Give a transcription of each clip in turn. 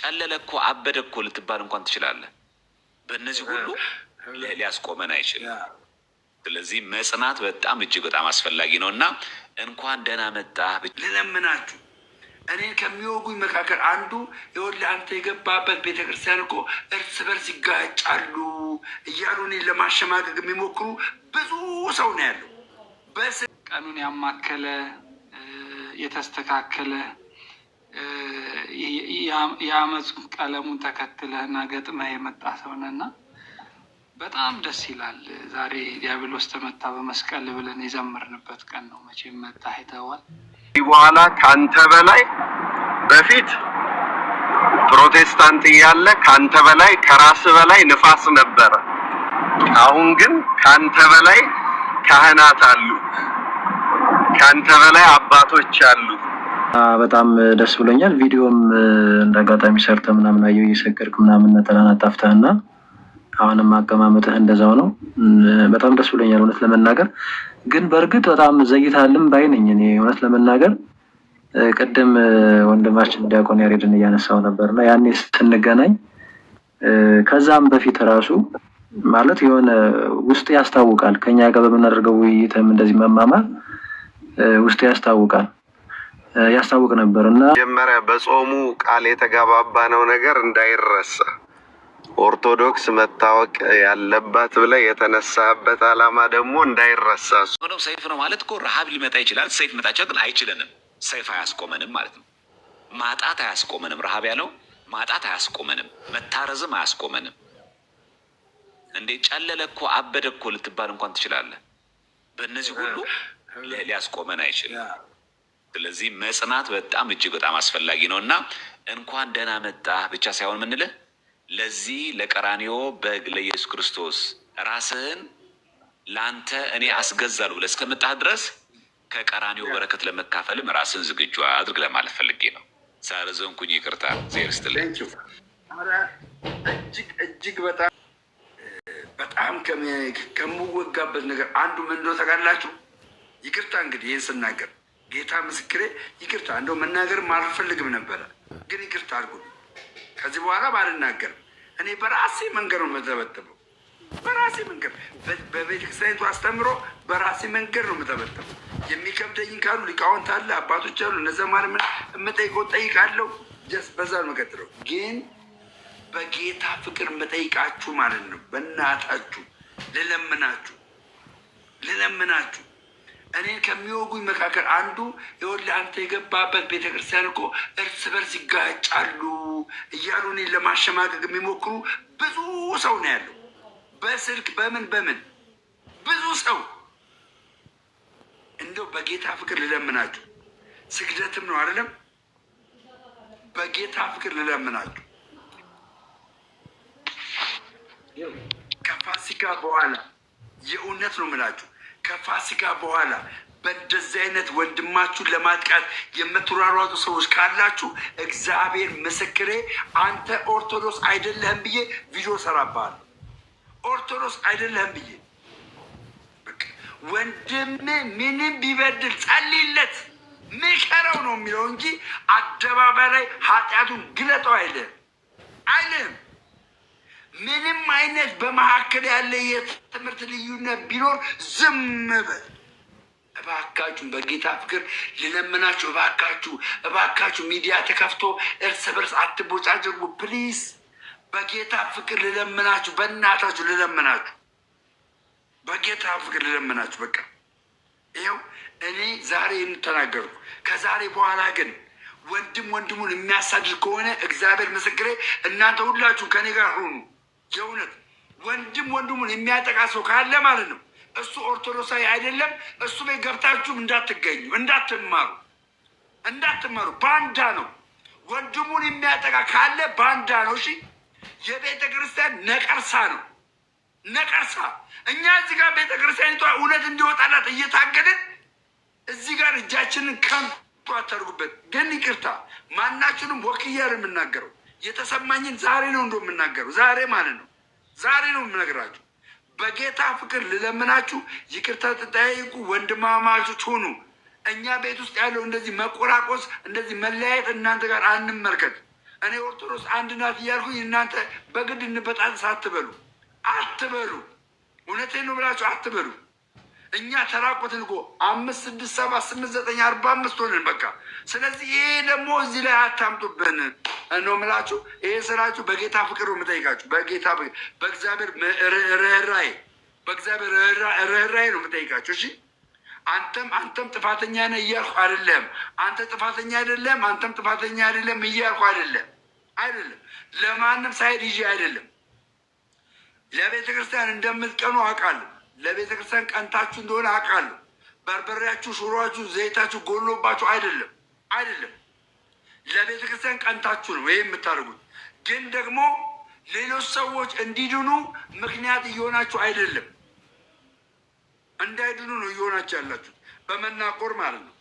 ጨለለ እኮ አበደ እኮ ልትባል እንኳን ትችላለህ። በእነዚህ ሁሉ ሊያስቆመን አይችልም። ስለዚህ መጽናት በጣም እጅግ በጣም አስፈላጊ ነው እና እንኳን ደህና መጣህ ልለምናችሁ። እኔ ከሚወጉኝ መካከል አንዱ ይኸውልህ አንተ የገባበት ቤተክርስቲያን እኮ እርስ በርስ ይጋጫሉ እያሉ እኔን ለማሸማቀቅ የሚሞክሩ ብዙ ሰው ነው ያለው። ቀኑን ያማከለ የተስተካከለ የአመፅ ቀለሙን ተከትለህና ገጥመህ የመጣ ሰውነና በጣም ደስ ይላል። ዛሬ ዲያብሎስ ተመታ በመስቀል ብለን የዘመርንበት ቀን ነው። መቼም መጣ አይተዋል። በኋላ ካንተ በላይ በፊት ፕሮቴስታንት እያለ ካንተ በላይ ከራስ በላይ ንፋስ ነበረ። አሁን ግን ካንተ በላይ ካህናት አሉ፣ ካንተ በላይ አባቶች አሉ። በጣም ደስ ብሎኛል። ቪዲዮም እንዳጋጣሚ ሰርተ ምናምን አየሁ እየሰገድክ ምናምን ነጠላን አጣፍተህና አሁንም አቀማመጥህ እንደዛው ነው። በጣም ደስ ብሎኛል እውነት ለመናገር ግን በእርግጥ በጣም ዘይታልም ባይ ነኝ እኔ እውነት ለመናገር። ቅድም ወንድማችን ዲያቆን ያሬድን እያነሳው ነበርና ያኔ ስትንገናኝ ከዛም በፊት ራሱ ማለት የሆነ ውስጥ ያስታውቃል። ከኛ ጋር በምናደርገው ውይይትም እንደዚህ መማማር ውስጥ ያስታውቅ ነበርና መጀመሪያ በጾሙ ቃል የተጋባባነው ነገር እንዳይረሳ ኦርቶዶክስ መታወቅ ያለባት ብለህ የተነሳበት ዓላማ ደግሞ እንዳይረሳ ነው። ሰይፍ ነው ማለት እኮ ረሃብ ሊመጣ ይችላል። ሰይፍ መጣቸው ግን አይችለንም። ሰይፍ አያስቆመንም ማለት ነው። ማጣት አያስቆመንም። ረሃብ ያለው ማጣት አያስቆመንም። መታረዝም አያስቆመንም። እንዴ ጨለለ እኮ አበደ እኮ ልትባል እንኳን ትችላለህ። በእነዚህ ሁሉ ሊያስቆመን አይችልም። ስለዚህ መጽናት በጣም እጅግ በጣም አስፈላጊ ነው እና እንኳን ደህና መጣህ ብቻ ሳይሆን ምንልህ ለዚህ ለቀራንዮ በግ ለኢየሱስ ክርስቶስ ራስህን ላንተ እኔ አስገዛለሁ ብለህ እስከመጣህ ድረስ ከቀራንዮ በረከት ለመካፈልም ራስህን ዝግጁ አድርግ ለማለት ፈልጌ ነው። ሳረዘንኩኝ ይቅርታ። ዜር ስትልኝ እጅግ በጣም ከምወጋበት ነገር አንዱ ምን እንደሆነ ታውቃላችሁ? ይቅርታ እንግዲህ ይህን ስናገር ጌታ ምስክሬ ይቅርታ እንደው መናገርም አልፈልግም ነበረ፣ ግን ይቅርታ አድርጉ። ከዚህ በኋላ ባልናገርም እኔ በራሴ መንገድ ነው የምተበተበው። በራሴ መንገድ በቤተክርስቲያኒቱ አስተምሮ በራሴ መንገድ ነው የምተበተበው። የሚከብደኝ ካሉ ሊቃውንት አለ፣ አባቶች አሉ፣ እነዛ ማለት የምጠይቀው ጠይቃለሁ። በዛ ነው የምቀጥለው። ግን በጌታ ፍቅር የምጠይቃችሁ ማለት ነው በእናታችሁ ልለምናችሁ እኔን ከሚወጉኝ መካከል አንዱ ይኸውልህ አንተ የገባበት ቤተክርስቲያን እኮ እርስ በርስ ይጋጫሉ እያሉ እኔን ለማሸማቀቅ የሚሞክሩ ብዙ ሰው ነው ያለው። በስልክ በምን ብዙ ሰው። እንደው በጌታ ፍቅር ልለምናችሁ፣ ስግደትም ነው አይደለም፣ በጌታ ፍቅር ልለምናችሁ ከፋሲካ በኋላ የእውነት ነው የምላችሁ ከፋሲካ በኋላ በእንደዚህ አይነት ወንድማችሁን ለማጥቃት የምትሯሯጡ ሰዎች ካላችሁ እግዚአብሔር ምስክሬ አንተ ኦርቶዶክስ አይደለህም ብዬ ቪዲዮ ሰራብሃለሁ። ኦርቶዶክስ አይደለህም ብዬ ወንድም ምንም ቢበድል ጸልይለት ምከረው ነው የሚለው እንጂ አደባባይ ላይ ኃጢአቱን ግለጠው አይልም። ምንም አይነት በመካከል ያለ የትምህርት ልዩነት ቢኖር ዝም በል። እባካችሁ በጌታ ፍቅር ልለምናችሁ፣ እባካችሁ ሚዲያ ተከፍቶ እርስ በርስ አትቦጫጀጉ ፕሊዝ። በጌታ ፍቅር ልለምናችሁ፣ በእናታችሁ በጌታ ፍቅር ልለምናችሁ። በቃ ይኸው እኔ ዛሬ የምተናገርኩ ከዛሬ በኋላ ግን ወንድም ወንድሙን የሚያሳድድ ከሆነ እግዚአብሔር ምስክሬ እናንተ ሁላችሁ ከኔ ጋር ሆኑ። የእውነት ወንድም ወንድሙን የሚያጠቃ ሰው ካለ ማለት ነው እሱ ኦርቶዶክሳዊ አይደለም። እሱ ቤት ገብታችሁም እንዳትገኙ፣ እንዳትማሩ። ባንዳ ነው። ወንድሙን የሚያጠቃ ካለ ባንዳ ነው። እሺ፣ የቤተ ክርስቲያን ነቀርሳ ነው። እኛ እዚህ ጋር ቤተ ክርስቲያኒቷ እውነት እንዲወጣላት እየታገድን እዚህ ጋር እጃችንን ከንቱ አታድርጉበት። ግን ይቅርታ ማናችንም ወክያ ነው የምናገረው። የተሰማኝን ዛሬ ነው የምናገረው። ዛሬ ማለት ነው ዛሬ ነው የምነግራችሁ። በጌታ ፍቅር ልለምናችሁ፣ ይቅርታ ተጠያይቁ፣ ወንድማማቾች ሆኑ። እኛ ቤት ውስጥ ያለው እንደዚህ መቆራቆስ፣ እንደዚህ መለያየት እናንተ ጋር አንመልከት። እኔ ኦርቶዶክስ አንድ ናት እያልኩኝ እናንተ በግድ እንበጣጥስ አትበሉ። እውነቴን ነው ብላችሁ አትበሉ። እኛ ተራቆትን እኮ 5 6 7 8 9 45 ሆንን በቃ። ስለዚህ ይሄ ደግሞ እዚህ ላይ አታምጡብን ነው የምላችሁ። ይሄ ስራችሁ በጌታ ፍቅር ነው የምጠይቃችሁ። በጌታ በእግዚአብሔር ርኅራኄ ነው የምጠይቃችሁ። እሺ አንተም ጥፋተኛ ነህ እያልኩ አይደለም። አንተ ጥፋተኛ አይደለም፣ አንተም ጥፋተኛ አይደለም እያልኩ አይደለም። ለማንም ሳይድ ይዤ አይደለም። ለቤተ ክርስቲያን እንደምትቀኑ አውቃለሁ። ለቤተ ክርስቲያን ቀንታችሁ እንደሆነ አውቃለሁ። በርበሬያችሁ፣ ሽሮአችሁ፣ ዘይታችሁ ጎሎባችሁ አይደለም። ለቤተ ክርስቲያን ቀንታችሁ ነው ይሄ የምታደርጉት። ግን ደግሞ ሌሎች ሰዎች እንዲድኑ ምክንያት እየሆናችሁ አይደለም። እንዳይድኑ ነው እየሆናችሁ ያላችሁት፣ በመናቆር ማለት ነው።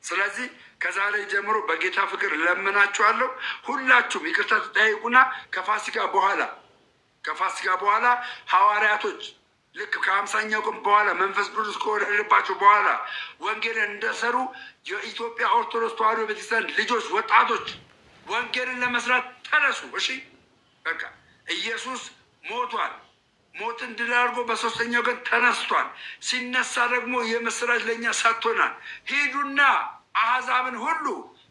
ስለዚህ ከዛሬ ጀምሮ በጌታ ፍቅር ለምናችኋለሁ። ሁላችሁም ይቅርታ ትጠያይቁና ከፋሲካ በኋላ ሐዋርያቶች ልክ ከ50ኛው ቀን በኋላ መንፈስ ቅዱስ ከወረደባቸው በኋላ ወንጌልን እንደሰሩ የኢትዮጵያ ኦርቶዶክስ ተዋሕዶ ቤተክርስቲያን ልጆች፣ ወጣቶች ወንጌልን ለመስራት ተነሱ። እሺ በቃ ኢየሱስ ሞቷል። ሞትን ድል አድርጎ በ3ኛው ቀን ተነስቷል። ሲነሳ ደግሞ የምስራች ለእኛ ሰጥቶናል። ሂዱና አሕዛብን ሁሉ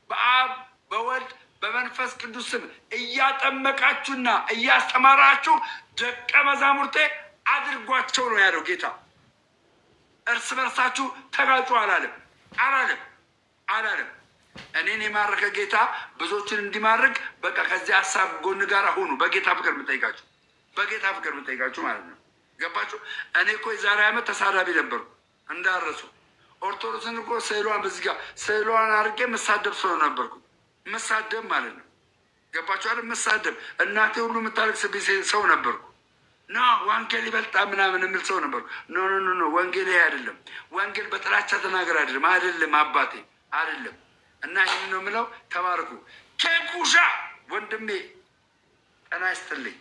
በአብ በወልድ በመንፈስ ቅዱስ ስም እያጠመቃችሁና እያስተማራችሁ ደቀ መዛሙርቴ አድርጓቸው ነው ያለው ጌታ። እርስ በርሳችሁ ተጋጩ አላለም። እኔን የማረከ ጌታ ብዙዎችን እንዲማርክ በቃ ከዚህ ሀሳብ ጎን ጋር ሆኑ። በጌታ ፍቅር የምጠይቃችሁ ማለት ነው። ገባችሁ? እኔ እኮ የዛሬ ዓመት ተሳዳቢ ነበርኩ እንዳረሱ። ኦርቶዶክስን እኮ ስዕሏን በዚህ ጋር ስዕሏን አድርጌ መሳደብ ሰው ነበርኩ። መሳደብ ማለት ነው። ገባችሁ አይደል? መሳደብ እናቴ ሁሉ የምታለቅስ ሰው ነበርኩ። ና ወንጌል ይበልጣ ምናምን የምል ሰው ነበርኩ። ኖ ወንጌል ይሄ አይደለም። ወንጌል በጥላቻ ተናገር አይደለም አባቴ አይደለም። እና ይህን ነው የምለው። ተባርኩ። ኬኩሻ ወንድሜ ጤና ይስጥልኝ።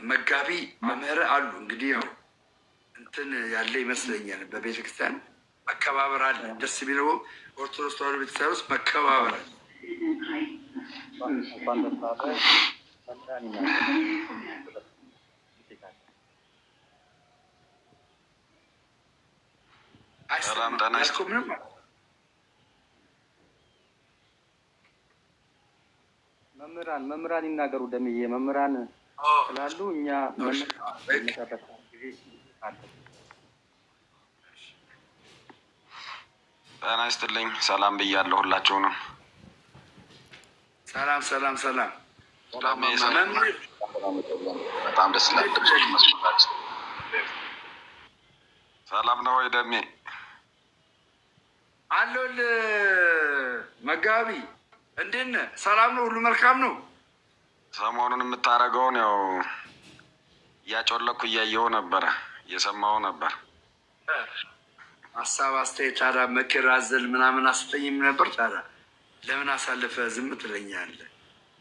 መጋቢ መምህር አሉ እንግዲህ ያው እንትን ያለ ይመስለኛል። በቤተ ክርስቲያን መከባበር አለ። ደስ የሚለው ኦርቶዶክስ ተዋሕዶ ቤተክርስቲያን ውስጥ መከባበር አለ። መምህራን ይናገሩ። ደምዬ መምህራን ስላሉ እኛ ጤና ይስጥልኝ። ሰላም ብያለሁ ሁላችሁንም። ሰላም። በጣም ደስ ይላል። ሰላም ነው ወይ ደሜ? አለሁልህ መጋቢ፣ እንዴት ነህ? ሰላም ነው? ሁሉ መልካም ነው? ሰሞኑን የምታደርገውን ያው እያጮለኩ እያየሁ ነበረ፣ እየሰማሁ ነበር። ሀሳብ አስተያየት፣ ታዲያ ምክር አዘል ምናምን አስጠኝም ነበር። ታዲያ ለምን አሳልፈ ዝም ትለኛለህ?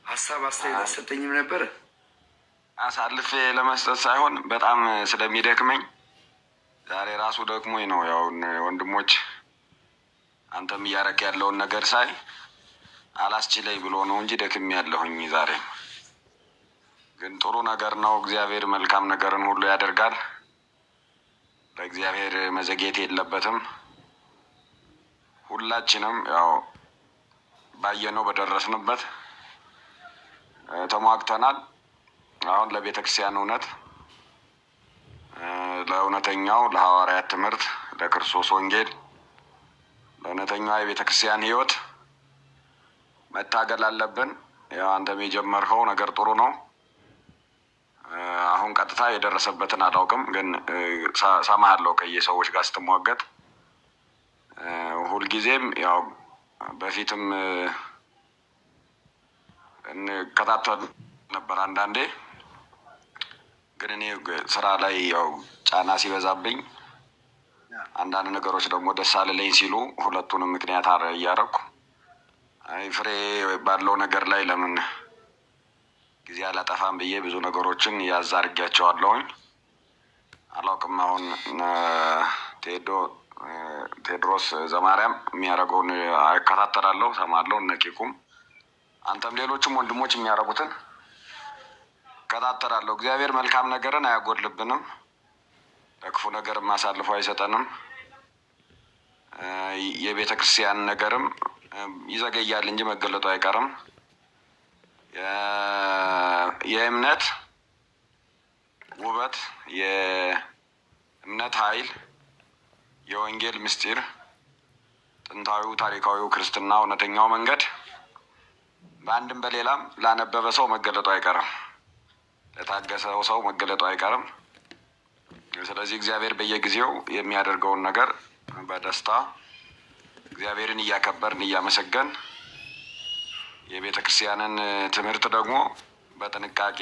ሀሳብ አስተያየት አሰጠኝም ነበር። አሳልፌ ለመስጠት ሳይሆን በጣም ስለሚደክመኝ ዛሬ ራሱ ደክሞኝ ነው። ያው ወንድሞች አንተም እያረክ ያለውን ነገር ሳይ አላስችለኝ ብሎ ነው እንጂ ደክሜ ያለሁኝ። ዛሬ ግን ጥሩ ነገር ነው። እግዚአብሔር መልካም ነገርን ሁሉ ያደርጋል። በእግዚአብሔር መዘግየት የለበትም። ሁላችንም ያው ባየነው በደረስንበት ተሟግተናል። አሁን ለቤተ ክርስቲያን እውነት፣ ለእውነተኛው ለሐዋርያት ትምህርት፣ ለክርስቶስ ወንጌል፣ ለእውነተኛዋ የቤተ ክርስቲያን ሕይወት መታገል አለብን። ያው አንተም የጀመርከው ነገር ጥሩ ነው። አሁን ቀጥታ የደረሰበትን አላውቅም፣ ግን ሰማሃለሁ ከየሰዎች ጋር ስትሟገት። ሁልጊዜም ያው በፊትም እንከታተል ነበር። አንዳንዴ ግን እኔ ስራ ላይ ያው ጫና ሲበዛብኝ አንዳንድ ነገሮች ደግሞ ደስ አልለኝ ሲሉ ሁለቱንም ምክንያት እያደረኩ ፍሬ ባለው ነገር ላይ ለምን ጊዜ አላጠፋም ብዬ ብዙ ነገሮችን ያዝ አድርጌያቸዋለሁኝ። አላውቅም አሁን ቴዶ ቴዎድሮስ ዘማርያም የሚያደርገውን እከታተላለሁ፣ ሰማለሁ። እነ ኬኩም አንተም ሌሎችም ወንድሞች የሚያደርጉትን እከታተላለሁ። እግዚአብሔር መልካም ነገርን አያጎድልብንም፣ ለክፉ ነገርም አሳልፎ አይሰጠንም። የቤተ ክርስቲያን ነገርም ይዘገያል እንጂ መገለጡ አይቀርም። የእምነት ውበት፣ የእምነት ኃይል፣ የወንጌል ምስጢር፣ ጥንታዊው ታሪካዊው ክርስትና እውነተኛው መንገድ በአንድም በሌላም ላነበበ ሰው መገለጡ አይቀርም፣ ለታገሰው ሰው መገለጡ አይቀርም። ስለዚህ እግዚአብሔር በየጊዜው የሚያደርገውን ነገር በደስታ እግዚአብሔርን እያከበርን እያመሰገን የቤተ ክርስቲያንን ትምህርት ደግሞ በጥንቃቄ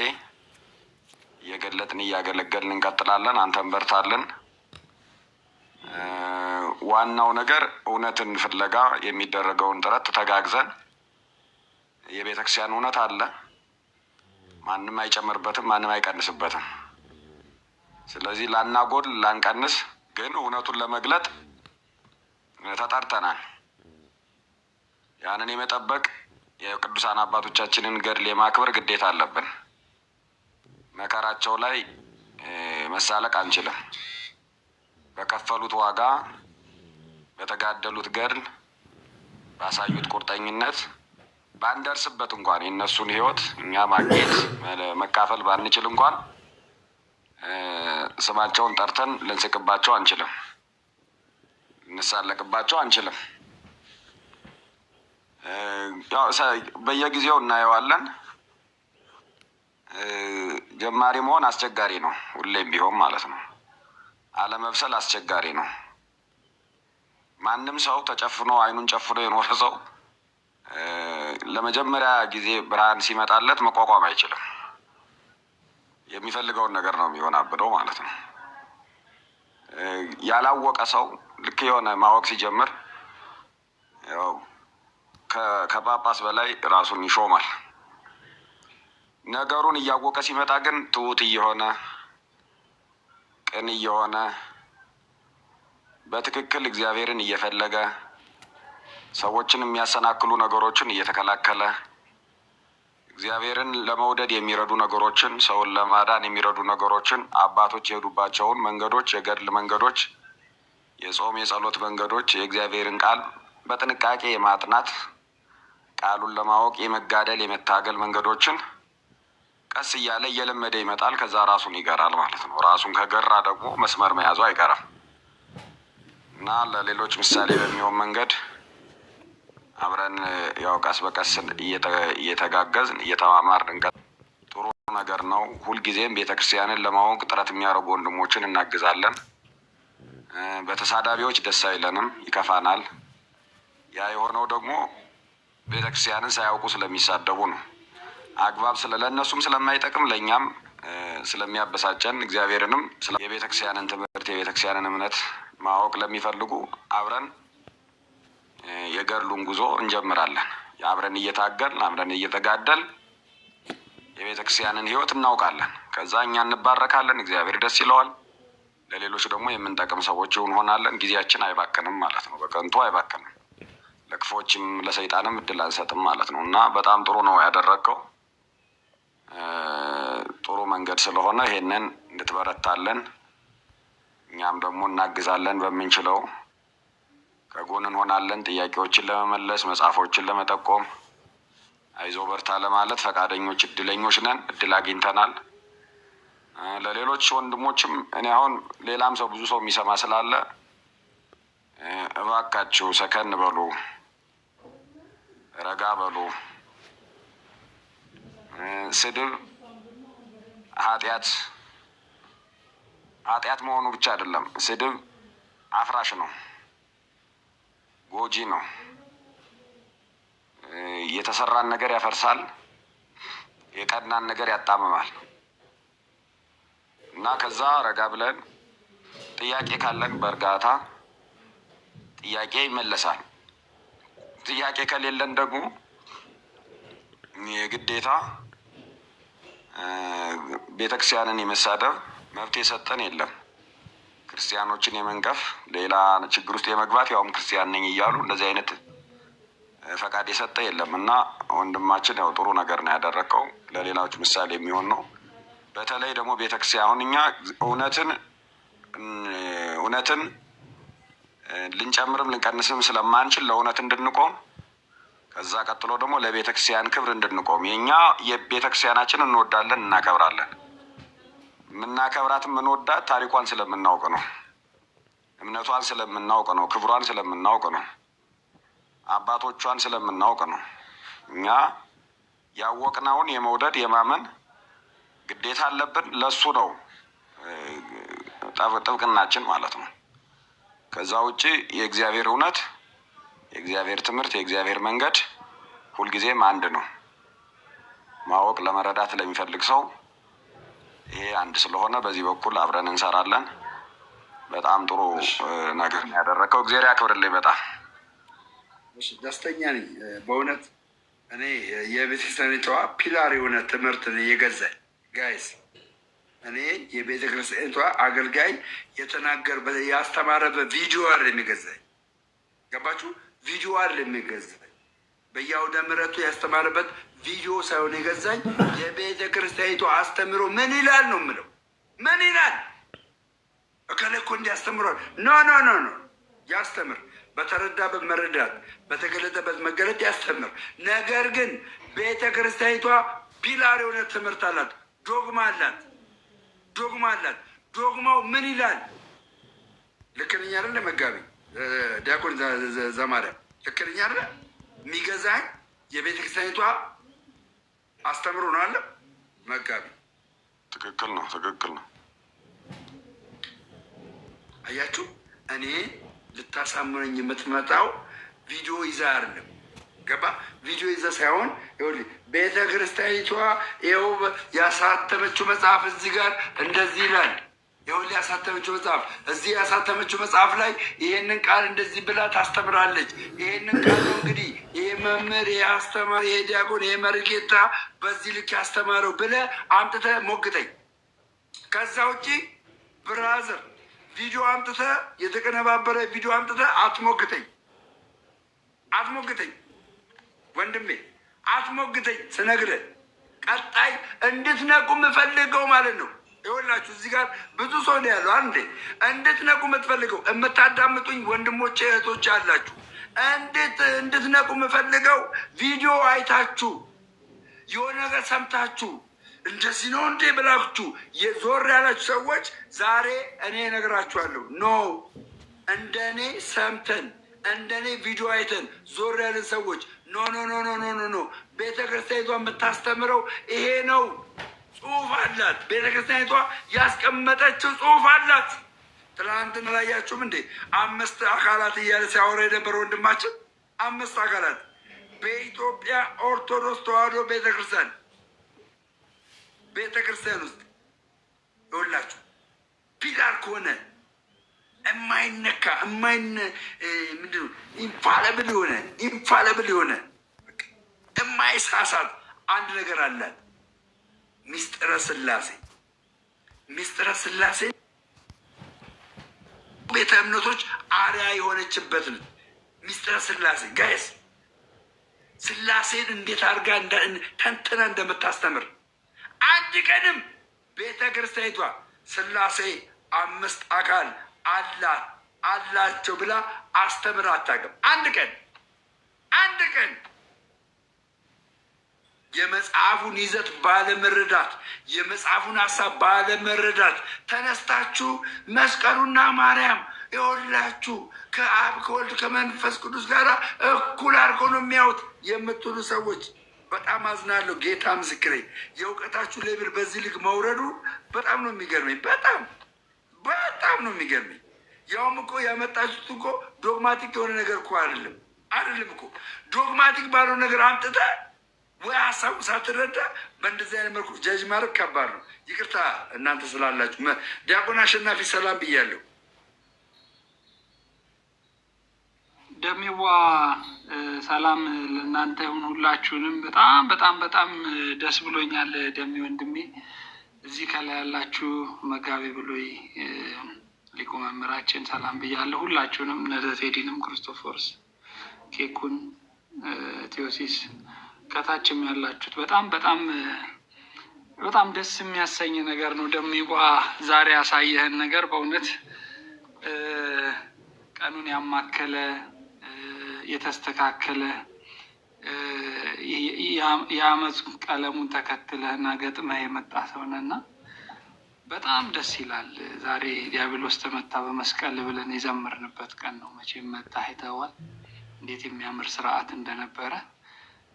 እየገለጥን እያገለገልን እንቀጥላለን። አንተም በርታለን። ዋናው ነገር እውነትን ፍለጋ የሚደረገውን ጥረት ተጋግዘን የቤተ ክርስቲያን እውነት አለ፣ ማንም አይጨምርበትም፣ ማንም አይቀንስበትም። ስለዚህ ላናጎል ላንቀንስ፣ ግን እውነቱን ለመግለጥ ተጠርተናል። ያንን የመጠበቅ የቅዱሳን አባቶቻችንን ገድል የማክበር ግዴታ አለብን። መከራቸው ላይ መሳለቅ አንችልም። በከፈሉት ዋጋ፣ በተጋደሉት ገድል፣ ባሳዩት ቁርጠኝነት ባንደርስበት እንኳን የእነሱን ሕይወት እኛ ማግኘት መካፈል ባንችል እንኳን ስማቸውን ጠርተን ልንስቅባቸው አንችልም፣ ልንሳለቅባቸው አንችልም። በየጊዜው እናየዋለን። ጀማሪ መሆን አስቸጋሪ ነው፣ ሁሌም ቢሆን ማለት ነው። አለመብሰል አስቸጋሪ ነው። ማንም ሰው ተጨፍኖ አይኑን ጨፍኖ የኖረ ሰው ለመጀመሪያ ጊዜ ብርሃን ሲመጣለት መቋቋም አይችልም። የሚፈልገውን ነገር ነው የሚሆናብደው ማለት ነው። ያላወቀ ሰው ልክ የሆነ ማወቅ ሲጀምር ያው ከጳጳስ በላይ ራሱን ይሾማል። ነገሩን እያወቀ ሲመጣ ግን ትሁት እየሆነ ቅን እየሆነ በትክክል እግዚአብሔርን እየፈለገ ሰዎችን የሚያሰናክሉ ነገሮችን እየተከላከለ እግዚአብሔርን ለመውደድ የሚረዱ ነገሮችን፣ ሰውን ለማዳን የሚረዱ ነገሮችን፣ አባቶች የሄዱባቸውን መንገዶች፣ የገድል መንገዶች፣ የጾም የጸሎት መንገዶች፣ የእግዚአብሔርን ቃል በጥንቃቄ የማጥናት ቃሉን ለማወቅ የመጋደል የመታገል መንገዶችን ቀስ እያለ እየለመደ ይመጣል። ከዛ ራሱን ይገራል ማለት ነው። ራሱን ከገራ ደግሞ መስመር መያዙ አይቀርም እና ለሌሎች ምሳሌ በሚሆን መንገድ አብረን ያው ቀስ በቀስ እየተጋገዝን እየተማማርን ጥሩ ነገር ነው። ሁልጊዜም ቤተክርስቲያንን ለማወቅ ጥረት የሚያደርጉ ወንድሞችን እናግዛለን። በተሳዳቢዎች ደስ አይለንም፣ ይከፋናል። ያ የሆነው ደግሞ ቤተክርስቲያንን ሳያውቁ ስለሚሳደቡ ነው። አግባብ ለእነሱም ስለማይጠቅም ለእኛም ስለሚያበሳጨን እግዚአብሔርንም የቤተክርስቲያንን ትምህርት የቤተክርስቲያንን እምነት ማወቅ ለሚፈልጉ አብረን የገድሉን ጉዞ እንጀምራለን። አብረን እየታገልን አብረን እየተጋደል የቤተክርስቲያንን ሕይወት እናውቃለን። ከዛ እኛ እንባረካለን፣ እግዚአብሔር ደስ ይለዋል። ለሌሎች ደግሞ የምንጠቅም ሰዎች እንሆናለን። ጊዜያችን አይባክንም ማለት ነው፣ በከንቱ አይባክንም። ለክፎችም ለሰይጣንም እድል አንሰጥም ማለት ነው እና በጣም ጥሩ ነው ያደረግከው። ጥሩ መንገድ ስለሆነ ይሄንን እንድትበረታለን፣ እኛም ደግሞ እናግዛለን። በምንችለው ከጎን እንሆናለን። ጥያቄዎችን ለመመለስ መጽሐፎችን ለመጠቆም አይዞ በርታ ለማለት ፈቃደኞች እድለኞች ነን። እድል አግኝተናል። ለሌሎች ወንድሞችም እኔ አሁን ሌላም ሰው ብዙ ሰው የሚሰማ ስላለ እባካችሁ ሰከን በሉ፣ ረጋ በሉ። ስድብ ኃጢአት መሆኑ ብቻ አይደለም። ስድብ አፍራሽ ነው፣ ጎጂ ነው። የተሰራን ነገር ያፈርሳል፣ የቀናን ነገር ያጣምማል እና ከዛ ረጋ ብለን ጥያቄ ካለን በእርጋታ ጥያቄ ይመለሳል። ጥያቄ ከሌለን ደግሞ የግዴታ ቤተክርስቲያንን የመሳደብ መብት የሰጠን የለም። ክርስቲያኖችን የመንቀፍ ሌላ ችግር ውስጥ የመግባት ያውም ክርስቲያን ነኝ እያሉ እንደዚህ አይነት ፈቃድ የሰጠ የለም እና ወንድማችን ያው ጥሩ ነገር ነው ያደረከው፣ ለሌላዎች ምሳሌ የሚሆን ነው። በተለይ ደግሞ ቤተክርስቲያን አሁን እኛ እውነትን ልንጨምርም ልንቀንስም ስለማንችል ለእውነት እንድንቆም ከዛ ቀጥሎ ደግሞ ለቤተክርስቲያን ክብር እንድንቆም የኛ የቤተክርስቲያናችን እንወዳለን፣ እናከብራለን። የምናከብራትም የምንወዳት ታሪኳን ስለምናውቅ ነው፣ እምነቷን ስለምናውቅ ነው፣ ክብሯን ስለምናውቅ ነው፣ አባቶቿን ስለምናውቅ ነው። እኛ ያወቅነውን የመውደድ የማመን ግዴታ አለብን። ለሱ ነው ጥብቅናችን ማለት ነው። ከዛ ውጪ የእግዚአብሔር እውነት፣ የእግዚአብሔር ትምህርት፣ የእግዚአብሔር መንገድ ሁልጊዜም አንድ ነው። ማወቅ ለመረዳት ለሚፈልግ ሰው ይሄ አንድ ስለሆነ በዚህ በኩል አብረን እንሰራለን። በጣም ጥሩ ነገር ያደረከው እግዚአብሔር ያክብርልኝ። በጣም ደስተኛ ነኝ በእውነት። እኔ የቤተክርስቲያኒቷ ፒላር የሆነ ትምህርት የገዛኝ ጋይስ፣ እኔ የቤተክርስቲያኒቷ አገልጋይ የተናገር ያስተማረበት ቪዲዮ አይደል የሚገዛኝ። ገባችሁ? ቪዲዮ አይደል የሚገዛኝ። በየአውደ ምሕረቱ ያስተማረበት ቪዲዮ ሳይሆን የገዛኝ የቤተ ክርስቲያኒቱ አስተምሮ ምን ይላል ነው የምለው። ምን ይላል? እከሌ እኮ እንዲያስተምሯል። ኖ ኖ ኖ ኖ፣ ያስተምር፣ በተረዳበት መረዳት፣ በተገለጠበት መገለጥ ያስተምር። ነገር ግን ቤተ ክርስቲያኒቷ ፒላር የሆነ ትምህርት አላት፣ ዶግማ አላት፣ ዶግማ አላት። ዶግማው ምን ይላል? ልክ ነኝ አይደለ? መጋቢ ዲያቆን ዘማርያም ልክ ነኝ አይደለ? የሚገዛኝ የቤተ ክርስቲያኒቷ አስተምሮ ነው አለ መጋቢ። ትክክል ነው፣ ትክክል ነው። አያችሁ፣ እኔ ልታሳምነኝ የምትመጣው ቪዲዮ ይዛ አይደለም። ገባ? ቪዲዮ ይዛ ሳይሆን ይኸውልህ፣ ቤተ ክርስቲያኒቷ ይኸው ያሳተመችው መጽሐፍ እዚህ ጋር እንደዚህ ይላል። ይኸውልህ ያሳተመችው መጽሐፍ እዚህ ያሳተመችው መጽሐፍ ላይ ይሄንን ቃል እንደዚህ ብላ ታስተምራለች። ይሄንን ቃል ነው እንግዲህ ይሄ መምህር፣ ይሄ አስተማሪ፣ ይሄ ዲያቆን፣ ይሄ መርጌታ በዚህ ልክ ያስተማረው ብለህ አምጥተህ ሞግተኝ። ከዛ ውጭ ብራዘር ቪዲዮ አምጥተህ የተቀነባበረ ቪዲዮ አምጥተህ አትሞግተኝ፣ አትሞግተኝ ወንድሜ፣ አትሞግተኝ። ስነግርህ ቀጣይ እንድትነቁ የምፈልገው ማለት ነው። ይኸውላችሁ እዚህ ጋር ብዙ ሰው ነው ያለው። አንዴ እንድትነቁ የምትፈልገው የምታዳምጡኝ ወንድሞቼ እህቶች አላችሁ። እንድትነቁ የምፈልገው ቪዲዮ አይታችሁ የሆነ ነገር ሰምታችሁ እንደዚህ ነው እንዴ ብላችሁ የዞር ያላችሁ ሰዎች ዛሬ እኔ እነግራችኋለሁ። ኖ እንደኔ ሰምተን እንደኔ ቪዲዮ አይተን ዞር ያለን ሰዎች ኖ ኖ ኖ ኖ ኖ ኖ ኖ ቤተ ክርስቲያኒቷ የምታስተምረው ይሄ ነው። ጽሁፍ አላት። ቤተ ክርስቲያኒቷ ያስቀመጠችው ጽሁፍ አላት። ትናንትና ላያችሁም እንዴ 5 አካላት እያለ ሲያወራ የነበረ ወንድማችን 5 አካላት በኢትዮጵያ ኦርቶዶክስ ተዋሕዶ ቤተክርስቲያን ውስጥ ይኸውላችሁ ፒላር ከሆነ የማይነካ ምንድነው ኢንፋለብል የሆነ የማይሳሳት አንድ ነገር አላት። ሚስጥረ ስላሴ። ሚስጥረ ስላሴ ቤተ እምነቶች አርያ የሆነችበት ነው። ሚስጥረ ስላሴ ጋይስ፣ ስላሴን እንዴት አድርጋ ተንትና እንደምታስተምር አንድ ቀንም ቤተ ክርስቲያኒቷ ስላሴ 5 አካል አላቸው ብላ አስተምራ አታውቅም። አንድ ቀን የመጽሐፉን ይዘት ባለመረዳት፣ የመጽሐፉን ሀሳብ ባለመረዳት ተነስታችሁ መስቀሉና ማርያም ይኸውላችሁ ከአብ ከወልድ ከመንፈስ ቅዱስ ጋር እኩል አድርጎ ነው የሚያዩት የምትሉ ሰዎች በጣም አዝናለሁ። ጌታ ምስክሬ፣ የእውቀታችሁ ሌብል በዚህ ልክ መውረዱ በጣም ነው የሚገርመኝ። በጣም ነው የሚገርመኝ። ያውም እኮ ያመጣችሁት እኮ ዶግማቲክ የሆነ ነገር እኮ አይደለም እኮ። ዶግማቲክ ባለው ነገር አምጥተህ ወይ ሀሳቡ ሳትረዳ በእንደዚህ አይነት መልኩ ጀጅ ማድረግ ከባድ ነው። ይቅርታ እናንተ ስላላችሁ። ዲያቆን አሸናፊ ሰላም ብያለሁ። ደሚዋ ሰላም ለእናንተ ይሁን ሁላችሁንም። በጣም ደስ ብሎኛል ደሚ ወንድሜ። እዚህ ከላይ ያላችሁ መጋቢ ብሎይ ሊቁ መምህራችን ሰላም ብያለሁ። ሁላችሁንም ነዘቴዲንም ክርስቶፎርስ ኬኩን ቴዎሲስ ከታችም ያላችሁት በጣም ደስ የሚያሰኝ ነገር ነው። ደሚቧ ዛሬ ያሳየህን ነገር በእውነት ቀኑን ያማከለ የተስተካከለ የአመፅ ቀለሙን ተከትለህና ገጥመህ የመጣ ሰውነና በጣም ደስ ይላል። ዛሬ ዲያብሎስ ተመታ በመስቀል ብለን የዘመርንበት ቀን ነው። መቼም መታ አይተኸዋል እንዴት የሚያምር ስርዓት እንደነበረ።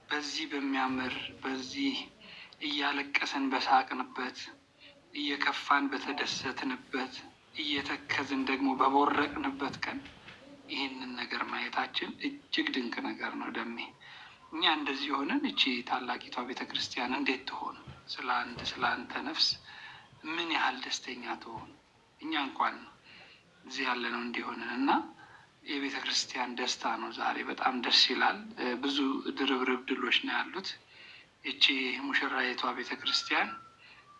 በዚህ በሚያምር በዚህ እያለቀስን በሳቅንበት፣ እየከፋን በተደሰትንበት፣ እየተከዝን ደግሞ በቦረቅንበት ቀን ይህንን ነገር ማየታችን እጅግ ድንቅ ነገር ነው። ደሜ እኛ እንደዚህ ሆነን እቺ ታላቂቷ ቤተ ክርስቲያን እንዴት ትሆን? ስለ አንተ ነፍስ ምን ያህል ደስተኛ ትሆን? እኛ እንኳን እዚህ ያለነው እንዲሆንን እና የቤተ ክርስቲያን ደስታ ነው ዛሬ። በጣም ደስ ይላል። ብዙ ድርብርብ ድሎች ነው ያሉት። እቺ ሙሽራይቷ ቤተ ክርስቲያን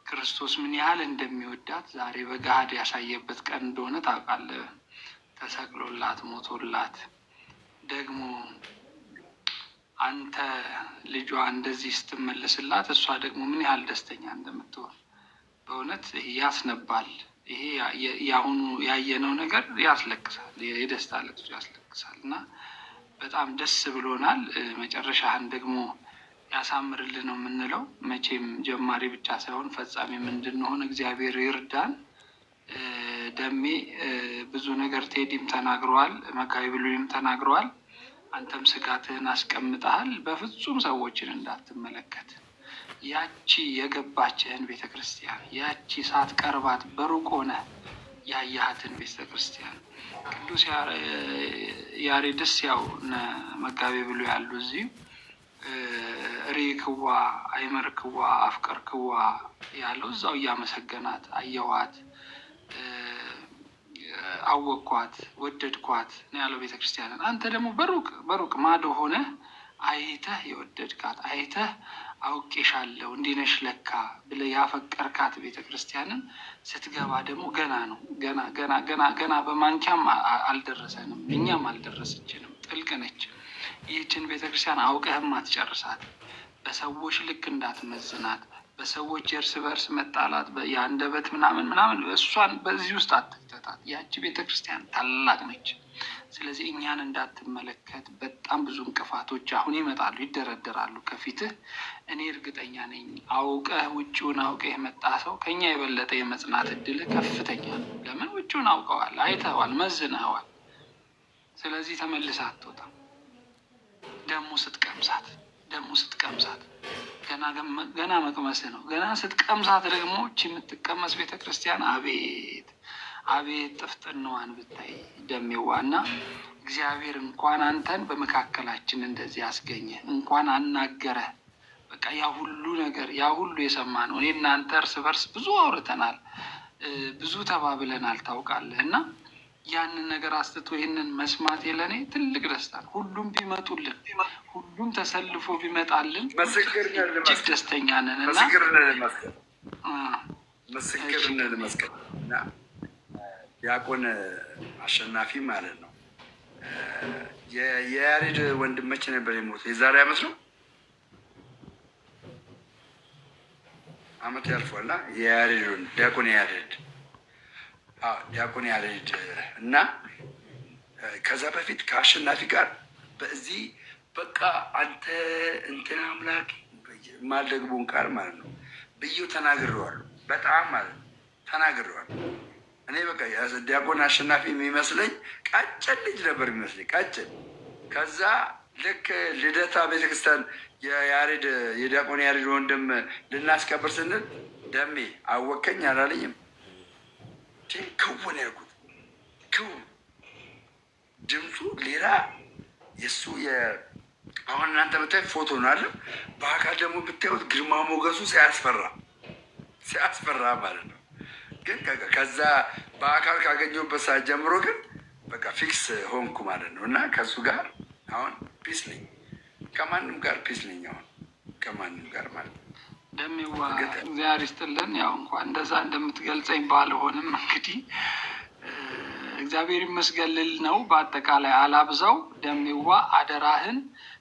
ክርስቶስ ምን ያህል እንደሚወዳት ዛሬ በገሃድ ያሳየበት ቀን እንደሆነ ታውቃለህ። ተሰቅሎላት ሞቶላት ደግሞ አንተ ልጇ እንደዚህ ስትመለስላት እሷ ደግሞ ምን ያህል ደስተኛ እንደምትሆን በእውነት ያስነባል። ይሄ የአሁኑ ያየነው ነገር ያስለቅሳል፣ የደስታ ለቅሶ ያስለቅሳል እና በጣም ደስ ብሎናል። መጨረሻህን ደግሞ ያሳምርልን ነው የምንለው። መቼም ጀማሪ ብቻ ሳይሆን ፈጻሚም እንድንሆን እግዚአብሔር ይርዳን። ደሜ ብዙ ነገር ቴዲም ተናግረዋል፣ መጋቢ ብሉይም ተናግረዋል። አንተም ስጋትህን አስቀምጠሃል። በፍጹም ሰዎችን እንዳትመለከት። ያቺ የገባችህን ቤተ ክርስቲያን ያቺ ሳትቀርባት በሩቅ ሆነ ያያሃትን ቤተ ክርስቲያን ቅዱስ ያሬድስ ያው መጋቢ ብሉይ ያሉ እዚህ ሪክዋ አይመርክዋ አፍቀርክዋ ያለው እዛው እያመሰገናት አየኋት፣ አወቅኳት፣ ወደድኳት ነው ያለው ቤተክርስቲያንን። አንተ ደግሞ በሩቅ ማዶ ሆነ አይተህ የወደድካት አይተህ አውቄሻለሁ እንዲህ ነሽ ለካ ብለህ ያፈቀርካት ቤተክርስቲያንን ስትገባ ደግሞ ገና ነው ገና በማንኪያም አልደረሰንም፣ እኛም አልደረሰችንም፣ ጥልቅ ነች። ይህችን ቤተክርስቲያን አውቀህም አትጨርሳት። በሰዎች ልክ እንዳትመዝናት፣ በሰዎች የእርስ በርስ መጣላት የአንደበት ምናምን እሷን በዚህ ውስጥ አትክተታት። ያቺ ቤተክርስቲያን ታላቅ ነች። ስለዚህ እኛን እንዳትመለከት በጣም ብዙ እንቅፋቶች አሁን ይመጣሉ፣ ይደረደራሉ ከፊትህ። እኔ እርግጠኛ ነኝ አውቀህ ውጭውን አውቀህ የመጣ ሰው ከኛ የበለጠ የመጽናት እድልህ ከፍተኛ ነው። ለምን? ውጭውን አውቀዋል፣ አይተዋል፣ መዝነዋል። ስለዚህ ተመልሰህ አትወጣም። ደግሞ ስትቀምሳት ገና መቅመስህ ነው። ገና ስትቀምሳት ደግሞ እቺ የምትቀመስ ቤተክርስቲያን አቤት ጥፍጥናዋን ብታይ ደሜዋ። እና እግዚአብሔር እንኳን አንተን በመካከላችን እንደዚህ አስገኘ፣ እንኳን አናገረ። በቃ ያ ሁሉ ነገር ያ ሁሉ የሰማ ነው። እኔ እናንተ እርስ በርስ ብዙ አውርተናል፣ ብዙ ተባብለናል ታውቃለህ። እና ያንን ነገር አስትቶ ይህንን መስማት የለኔ ትልቅ ደስታ ነው። ሁሉም ቢመጡልን፣ ሁሉም ተሰልፎ ቢመጣልን እጅግ ደስተኛ ነን። እና ምስክርነት መስቀል እና ዲያቆን አሸናፊ ማለት ነው። የያሬድ ወንድም መቼ ነበር የሞተው? የዛሬ ዓመት ነው። ዓመት ያልፏላ። የያሬድ ዲያቆን ያሬድ እና ከዛ በፊት ከአሸናፊ ጋር በዚህ በቃ አንተ እንትን አምላክ ማልደግቦን ቃል ማለት ነው ብዬው ተናግሬዋለሁ። በጣም ማለት ነው ተናግሬዋለሁ። እኔ በቃ ዲያቆን አሸናፊ የሚመስለኝ ቀጭን ልጅ ነበር የሚመስለኝ ቀጭን። ከዛ ልክ ልደታ ቤተክርስቲያን የዲያቆን ያሬድ ወንድም ልናስከብር ስንል ደሜ አወከኝ አላለኝም። ክውን ያልኩት ድምፁ ሌላ የእሱ አሁን እናንተ ብታዩት ፎቶ ነው አለ። በአካል ደግሞ ብታዩት ግርማ ሞገሱ ሲያስፈራ ማለት ነው። ግን ከዛ በአካል ካገኘሁበት ሰዓት ጀምሮ ግን በቃ ፊክስ ሆንኩ ማለት ነው። እና ከሱ ጋር አሁን ፒስ ነኝ፣ ከማንም ጋር ፒስ ነኝ አሁን ከማንም ጋር ማለት ነው። ደሜዋ እግዚአብሔር ይስጥልን። ያው እንኳን እንደዛ እንደምትገልጸኝ ባልሆንም እንግዲህ እግዚአብሔር ይመስገን ልል ነው። በአጠቃላይ አላብዛው። ደሜዋ አደራህን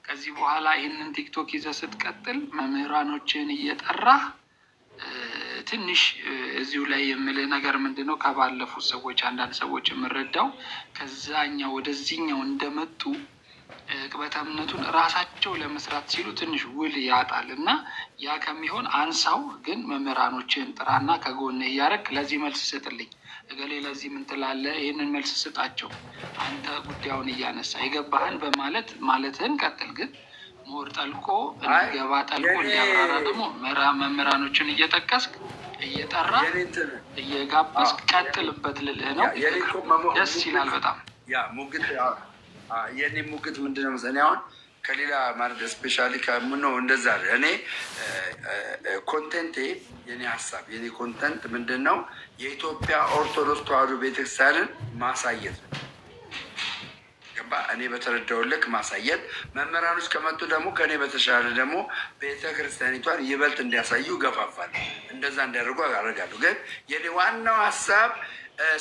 ከዚህ በኋላ ይህንን ቲክቶክ ይዘህ ስትቀጥል መምህራኖችን እየጠራህ ትንሽ እዚሁ ላይ የምልህ ነገር ምንድን ነው፣ ከባለፉት ሰዎች አንዳንድ ሰዎች የምረዳው ከዛኛው ወደዚህኛው እንደመጡ ቅበተ እምነቱን ራሳቸው ለመስራት ሲሉ ትንሽ ውል ያጣል እና ያ ከሚሆን አንሳው። ግን መምህራኖችን ጥራና ከጎን እያደረግ ለዚህ መልስ ስጥልኝ፣ እገሌ ለዚህ ምን ትላለህ፣ ይህንን መልስ ስጣቸው። አንተ ጉዳዩን እያነሳ የገባህን በማለት ማለትህን ቀጥል። ግን ሞር ጠልቆ እንዲገባ ጠልቆ እንዲያብራራ ደግሞ መምህራኖችን እየጠቀስክ እየጠራ እየጋበዝክ ቀጥልበት ልልህ ነው። ደስ ይላል በጣም የእኔ ሙግት ምንድነው መሰለኝ፣ አሁን ከሌላ ማለት ስፔሻሊ ከምነው እንደዛ እኔ ኮንቴንቴ የኔ ሀሳብ የኔ ኮንተንት ምንድን ነው የኢትዮጵያ ኦርቶዶክስ ተዋሕዶ ቤተክርስቲያንን ማሳየት ነው። ገባ? እኔ በተረዳው ልክ ማሳየት፣ መምህራኖች ከመጡ ደግሞ ከእኔ በተሻለ ደግሞ ቤተክርስቲያኒቷን ይበልጥ እንዲያሳዩ ገፋፋል። እንደዛ እንዲያደርጉ አደርጋለሁ። ግን የኔ ዋናው ሀሳብ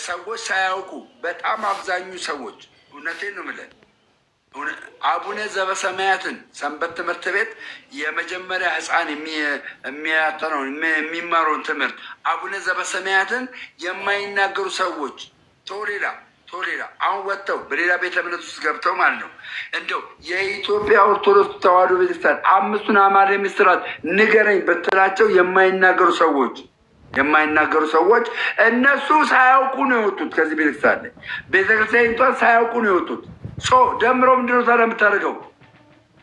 ሰዎች ሳያውቁ በጣም አብዛኙ ሰዎች እውነቴን ነው የምልህ አቡነ ዘበሰማያትን ሰንበት ትምህርት ቤት የመጀመሪያ ሕፃን የሚያጠነው የሚማረውን ትምህርት አቡነ ዘበሰማያትን የማይናገሩ ሰዎች ቶሌላ አሁን ወጥተው በሌላ ቤተ እምነት ውስጥ ገብተው ማለት ነው። እንደው የኢትዮጵያ ኦርቶዶክስ ተዋሕዶ ቤተክርስቲያን 5ቱን አዕማደ ምስጢራት ንገረኝ ብትላቸው የማይናገሩ ሰዎች እነሱ ሳያውቁ ነው የወጡት። ከዚህ ቤተክርስቲያን ላይ ቤተክርስቲያኒቷን ሳያውቁ ነው የወጡት። ደምሮ ምንድነው ታዲያ የምታደርገው?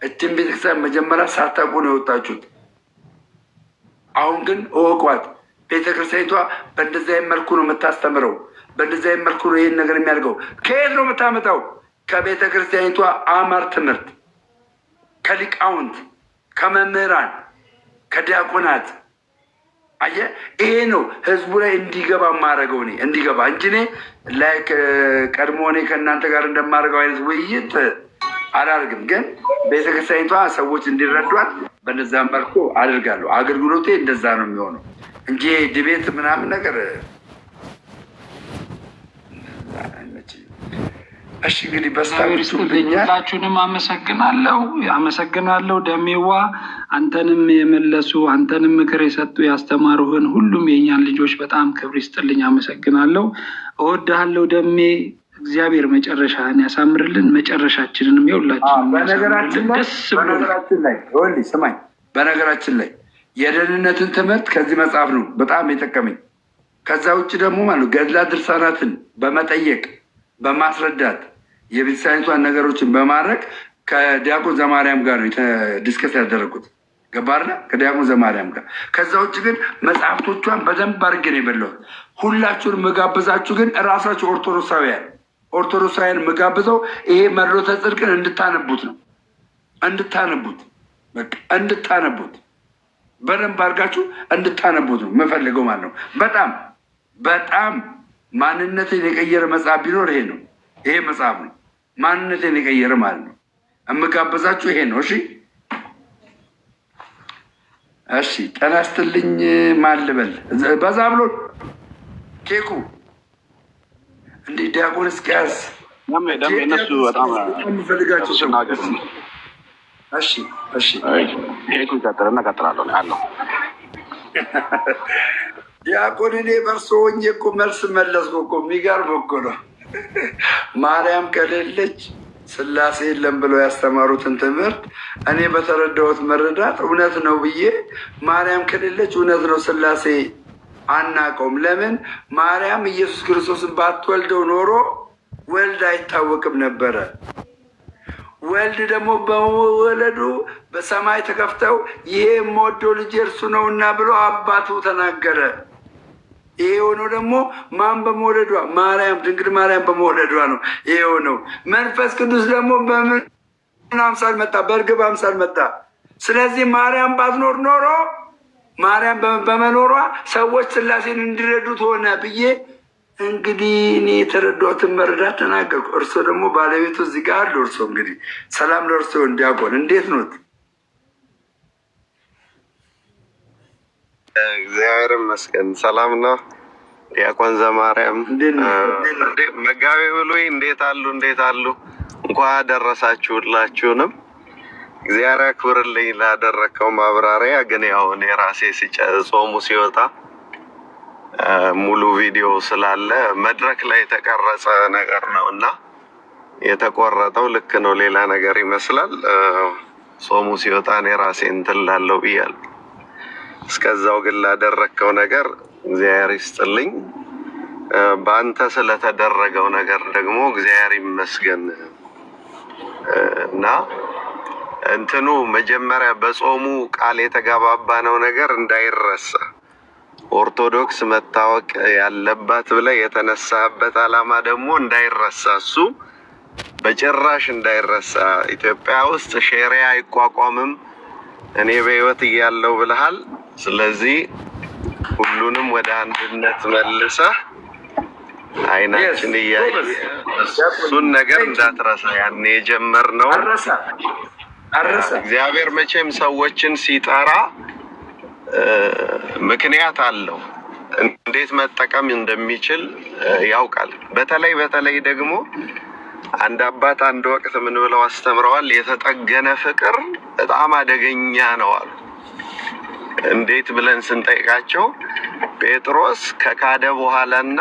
እችን ቤተክርስቲያን መጀመሪያ ሳታውቁ ነው የወጣችሁት። አሁን ግን እወቋት፣ ቤተክርስቲያኒቷ በእንደዚህ አይነት መልኩ ነው የምታስተምረው፣ በእንደዚህ አይነት መልኩ ነው ይህን ነገር የሚያደርገው። ከየት ነው የምታመጣው? ከቤተክርስቲያኒቷ አማር ትምህርት፣ ከሊቃውንት፣ ከመምህራን፣ ከዲያቆናት። አየህ፣ ይሄ ነው ህዝቡ ላይ እንዲገባ የማደርገው እኔ እንዲገባ እንጂ እኔ ላይ ቀድሞ እኔ ከእናንተ ጋር እንደማደርገው አይነት ውይይት አላደርግም። ግን ቤተክርስቲያኒቷ ሰዎች እንዲረዷት በነዛ መልኩ አድርጋለሁ። አገልግሎቴ እንደዛ ነው የሚሆነው እንጂ ዲቤት ምናምን ነገር እሺ። እንግዲህ ሁላችሁንም አመሰግናለሁ። ደሜዋ አንተንም የመለሱ አንተንም ምክር የሰጡ ያስተማሩህን ሁሉም የእኛን ልጆች በጣም ክብር ይስጥልኝ። አመሰግናለሁ። እወድሃለሁ ደሜ። እግዚአብሔር መጨረሻህን ያሳምርልን፣ መጨረሻችንንም የሁላችንም። በነገራችን ላይ የደህንነትን ትምህርት ከዚህ መጽሐፍ ነው በጣም የጠቀመኝ። ከዛ ውጭ ደግሞ ማለት ገድላት ድርሳናትን በመጠየቅ በማስረዳት የቤተክርስቲያኒቷን ነገሮችን በማድረግ ከዲያቆን ዘማርያም ጋር ነው ዲስከስ ያደረጉት። ገባርና ከዲያቆን ዘማርያም ጋር። ከዛ ውጭ ግን መጽሐፍቶቿን በደንብ አድርጌ ነው የበላሁት። ሁላችሁን መጋብዛችሁ ግን እራሳችሁ ኦርቶዶክሳውያን መጋብዘው ይሄ መርዶተ ጽድቅን እንድታነቡት ነው። እንድታነቡት በደንብ አድርጋችሁ እንድታነቡት ነው የምፈልገው ማለት ነው። በጣም ማንነትን የቀየረ መጽሐፍ ቢኖር ይሄ ነው። ይሄ መጽሐፍ ነው ማንነትን የቀየረ ማለት ነው። የምጋብዛችሁ ይሄ ነው። እሺ ጤና ይስጥልኝ። ማን ልበል? በዛ ብሎ ኬኩ እንዲህ ዲያቆን እስኪያዝ እነሱ በጣም የምፈልጋቸው ሰው። እሺ ኬኩን ቀጥልና ቀጥላለሁ አለው ዲያቆን። እኔ በእርሶ ሆኜ እኮ መልስ መለስኩ እኮ። የሚገርም እኮ ነው። ማርያም ከሌለች ስላሴ የለም ብለው ያስተማሩትን ትምህርት እኔ በተረዳሁት መረዳት እውነት ነው ብዬ ማርያም ከሌለች እውነት ነው ስላሴ አናውቀውም። ለምን ማርያም ኢየሱስ ክርስቶስን ባትወልደው ኖሮ ወልድ አይታወቅም ነበረ። ወልድ ደግሞ በመወለዱ በሰማይ ተከፍተው ይሄ የምወደው ልጅ እርሱ ነውና ብሎ አባቱ ተናገረ። ይሄ የሆነው ደግሞ ማን በመውለዷ? ማርያም ድንግል ማርያም በመውለዷ ነው ይሄ የሆነው። መንፈስ ቅዱስ ደግሞ በምን አምሳል መጣ? በእርግብ አምሳል መጣ። ስለዚህ ማርያም ባትኖር ኖሮ ማርያም በመኖሯ ሰዎች ስላሴን እንዲረዱት ሆነ ብዬ እንግዲህ እኔ የተረዳሁትን መረዳት ተናገርኩ። እርሶ ደግሞ ባለቤቱ እዚህ ጋር አሉ። እርሶ እንግዲህ ሰላም ለእርሶ እንዲያቆን እንዴት ኖት? እግዚአብሔር ይመስገን ሰላም ነው። ዲያቆን ዘማርያም መጋቤ ብሉይ እንዴት አሉ? እንኳን አደረሳችሁ ሁላችሁንም። እግዚአብሔር ያክብርልኝ ላደረከው ማብራሪያ። ግን ያው እኔ ራሴ ጾሙ ሲወጣ ሙሉ ቪዲዮ ስላለ መድረክ ላይ የተቀረጸ ነገር ነው እና የተቆረጠው ልክ ነው፣ ሌላ ነገር ይመስላል። ጾሙ ሲወጣ እኔ ራሴ እንትን ላለው ብያለሁ። እስከዛው ግን ላደረከው ነገር እግዚአብሔር ይስጥልኝ። በአንተ ስለተደረገው ነገር ደግሞ እግዚአብሔር ይመስገን እና እንትኑ መጀመሪያ በጾሙ ቃል የተጋባባነው ነገር እንዳይረሳ፣ ኦርቶዶክስ መታወቅ ያለባት ብለህ የተነሳህበት ዓላማ ደግሞ እንዳይረሳ፣ እሱ በጭራሽ እንዳይረሳ። ኢትዮጵያ ውስጥ ሼሪያ አይቋቋምም እኔ በህይወት እያለሁ ብለሃል። ስለዚህ ሁሉንም ወደ አንድነት መልሰህ አይናችን እያየ እሱን ነገር እንዳትረሳ። ያኔ የጀመርነው እግዚአብሔር መቼም ሰዎችን ሲጠራ ምክንያት አለው፣ እንዴት መጠቀም እንደሚችል ያውቃል። በተለይ ደግሞ አንድ አባት አንድ ወቅት ምን ብለው አስተምረዋል? የተጠገነ ፍቅር በጣም አደገኛ ነው አሉ። እንዴት ብለን ስንጠይቃቸው ጴጥሮስ ከካደ በኋላና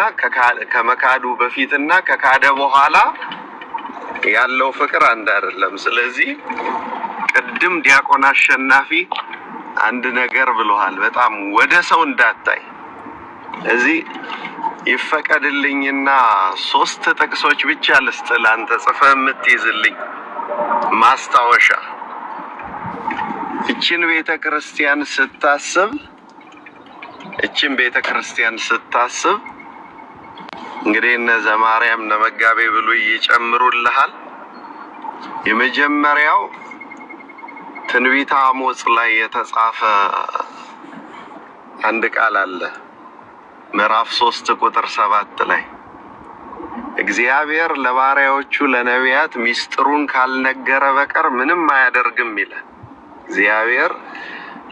ከመካዱ በፊትና ከካደ በኋላ ያለው ፍቅር አንድ አይደለም። ስለዚህ ቅድም ዲያቆን አሸናፊ አንድ ነገር ብለዋል። በጣም ወደ ሰው እንዳታይ እዚህ ይፈቀድልኝና 3 ጥቅሶች ብቻ ልስጥ ለአንተ ጽፈህ የምትይዝልኝ ማስታወሻ። እችን ቤተክርስቲያን ስታስብ እንግዲህ እነ ዘማርያም እነ መጋቤ ብሉይ ይጨምሩልሃል። የመጀመሪያው ትንቢተ አሞጽ ላይ የተጻፈ አንድ ቃል አለ። ምዕራፍ 3 ቁጥር 7 ላይ እግዚአብሔር ለባሪያዎቹ ለነቢያት ሚስጥሩን ካልነገረ በቀር ምንም አያደርግም ይላል። እግዚአብሔር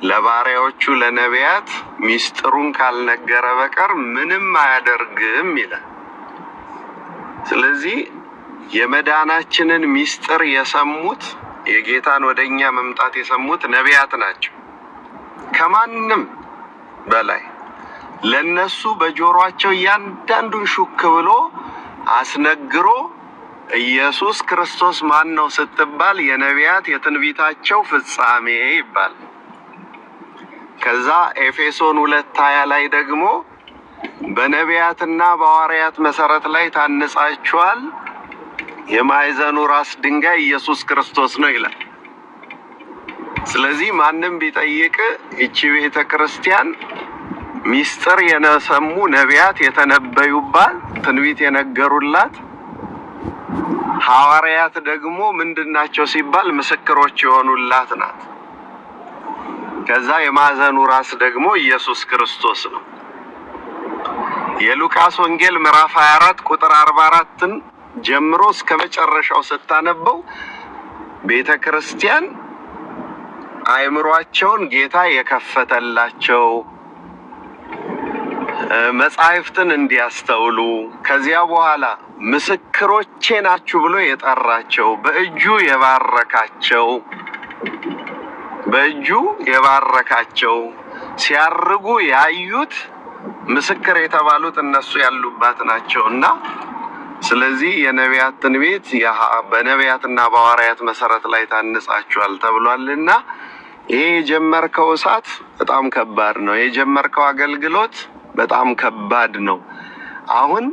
ለባሪያዎቹ ለነቢያት ሚስጥሩን ካልነገረ በቀር ምንም አያደርግም ይላል። ስለዚህ የመዳናችንን ሚስጥር የሰሙት የጌታን ወደኛ መምጣት የሰሙት ነቢያት ናቸው። ከማንም በላይ ለነሱ በጆሮአቸው እያንዳንዱን ሹክ ብሎ አስነግሮ ኢየሱስ ክርስቶስ ማን ነው ስትባል የነቢያት የትንቢታቸው ፍጻሜ ይባል። ከዛ ኤፌሶን 2:20 ላይ ደግሞ በነቢያትና በሐዋርያት መሰረት ላይ ታንጻችኋል፣ የማዕዘኑ ራስ ድንጋይ ኢየሱስ ክርስቶስ ነው ይላል። ስለዚህ ማንም ቢጠይቅ እቺ ቤተ ክርስቲያን ሚስጥር የነሰሙ ነቢያት የተነበዩባት ትንቢት የነገሩላት፣ ሐዋርያት ደግሞ ምንድናቸው ሲባል ምስክሮች የሆኑላት ናት። ከዛ የማዕዘኑ ራስ ደግሞ ኢየሱስ ክርስቶስ ነው። የሉቃስ ወንጌል ምዕራፍ 24 ቁጥር 44ን ጀምሮ እስከ መጨረሻው ስታነበው ቤተ ክርስቲያን አእምሯቸውን ጌታ የከፈተላቸው መጻሕፍትን እንዲያስተውሉ ከዚያ በኋላ ምስክሮቼ ናችሁ ብሎ የጠራቸው በእጁ የባረካቸው ሲያርጉ ያዩት ምስክር የተባሉት እነሱ ያሉባት ናቸው እና ስለዚህ የነቢያት ትንቢት በነቢያትና በሐዋርያት መሰረት ላይ ታንጻችኋል ተብሏልና ይሄ የጀመርከው እሳት በጣም ከባድ ነው። የጀመርከው አገልግሎት በጣም ከባድ ነው። አሁን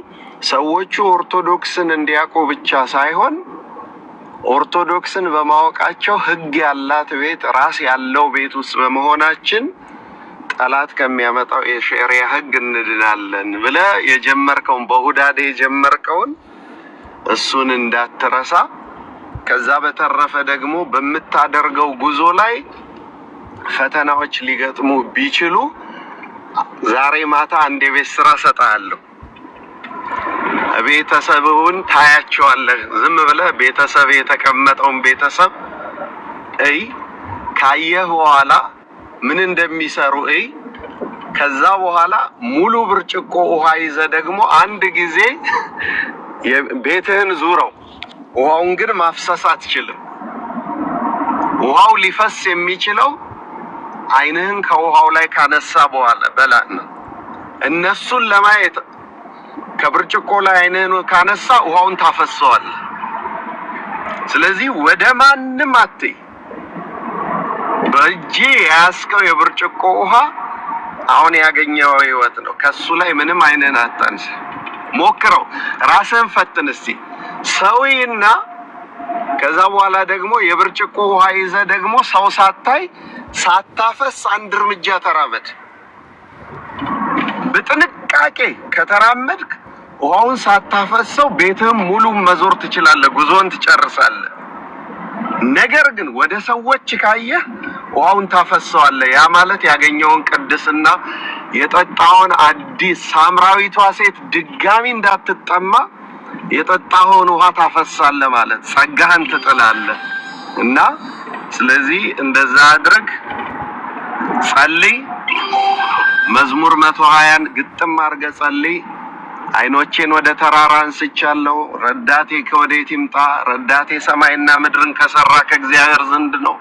ሰዎቹ ኦርቶዶክስን እንዲያውቁ ብቻ ሳይሆን ኦርቶዶክስን በማወቃቸው ሕግ ያላት ቤት ራስ ያለው ቤት ውስጥ በመሆናችን ጠላት ከሚያመጣው የሸሪያ ሕግ እንድናለን ብለህ የጀመርከውን በሁዳዴ የጀመርከውን እሱን እንዳትረሳ። ከዛ በተረፈ ደግሞ በምታደርገው ጉዞ ላይ ፈተናዎች ሊገጥሙ ቢችሉ ዛሬ ማታ አንድ የቤት ስራ ሰጣለሁ። ቤተሰብውን ታያቸዋለህ። ዝም ብለህ ቤተሰብ የተቀመጠውን ቤተሰብ ካየህ በኋላ ምን እንደሚሰሩ ከዛ በኋላ ሙሉ ብርጭቆ ውሃ ይዘ ደግሞ አንድ ጊዜ ቤትህን ዙረው። ውሃውን ግን ማፍሰስ አትችልም። ውሃው ሊፈስ የሚችለው ዓይንህን ከውሃው ላይ ካነሳ በኋላ በላን ነው። እነሱን ለማየት ከብርጭቆ ላይ ዓይንህን ካነሳ ውሃውን ታፈሰዋለህ። ስለዚህ ወደ ማንም አትይ። በእጅ የያዝከው የብርጭቆ ውሃ አሁን ያገኘው ህይወት ነው። ከሱ ላይ ምንም ዓይንህን አታንሳ። ሞክረው፣ ራስህን ፈትን እስቲ ሰውይና ከዛ በኋላ ደግሞ የብርጭቆ ውሃ ይዘ ደግሞ ሰው ሳታይ ሳታፈስ አንድ እርምጃ ተራመድ። በጥንቃቄ ከተራመድክ ውሃውን ሳታፈሰው ቤትህም ሙሉ መዞር ትችላለህ፣ ጉዞን ትጨርሳለህ። ነገር ግን ወደ ሰዎች ካየህ ውሃውን ታፈሰዋለህ። ያ ማለት ያገኘውን ቅድስና የጠጣውን አዲስ ሳምራዊቷ ሴት ድጋሚ እንዳትጠማ የጠጣውን ውሃ ታፈሳለህ ማለት ጸጋህን ትጥላለህ። እና ስለዚህ እንደዛ አድርግ፣ ጸልይ። መዝሙር 120ን ግጥም አድርገህ ጸልይ። ዓይኖቼን ወደ ተራራ አንስቻለሁ፣ ረዳቴ ከወዴት ይምጣ? ረዳቴ ሰማይና ምድርን ከሰራ ከእግዚአብሔር ዘንድ ነው።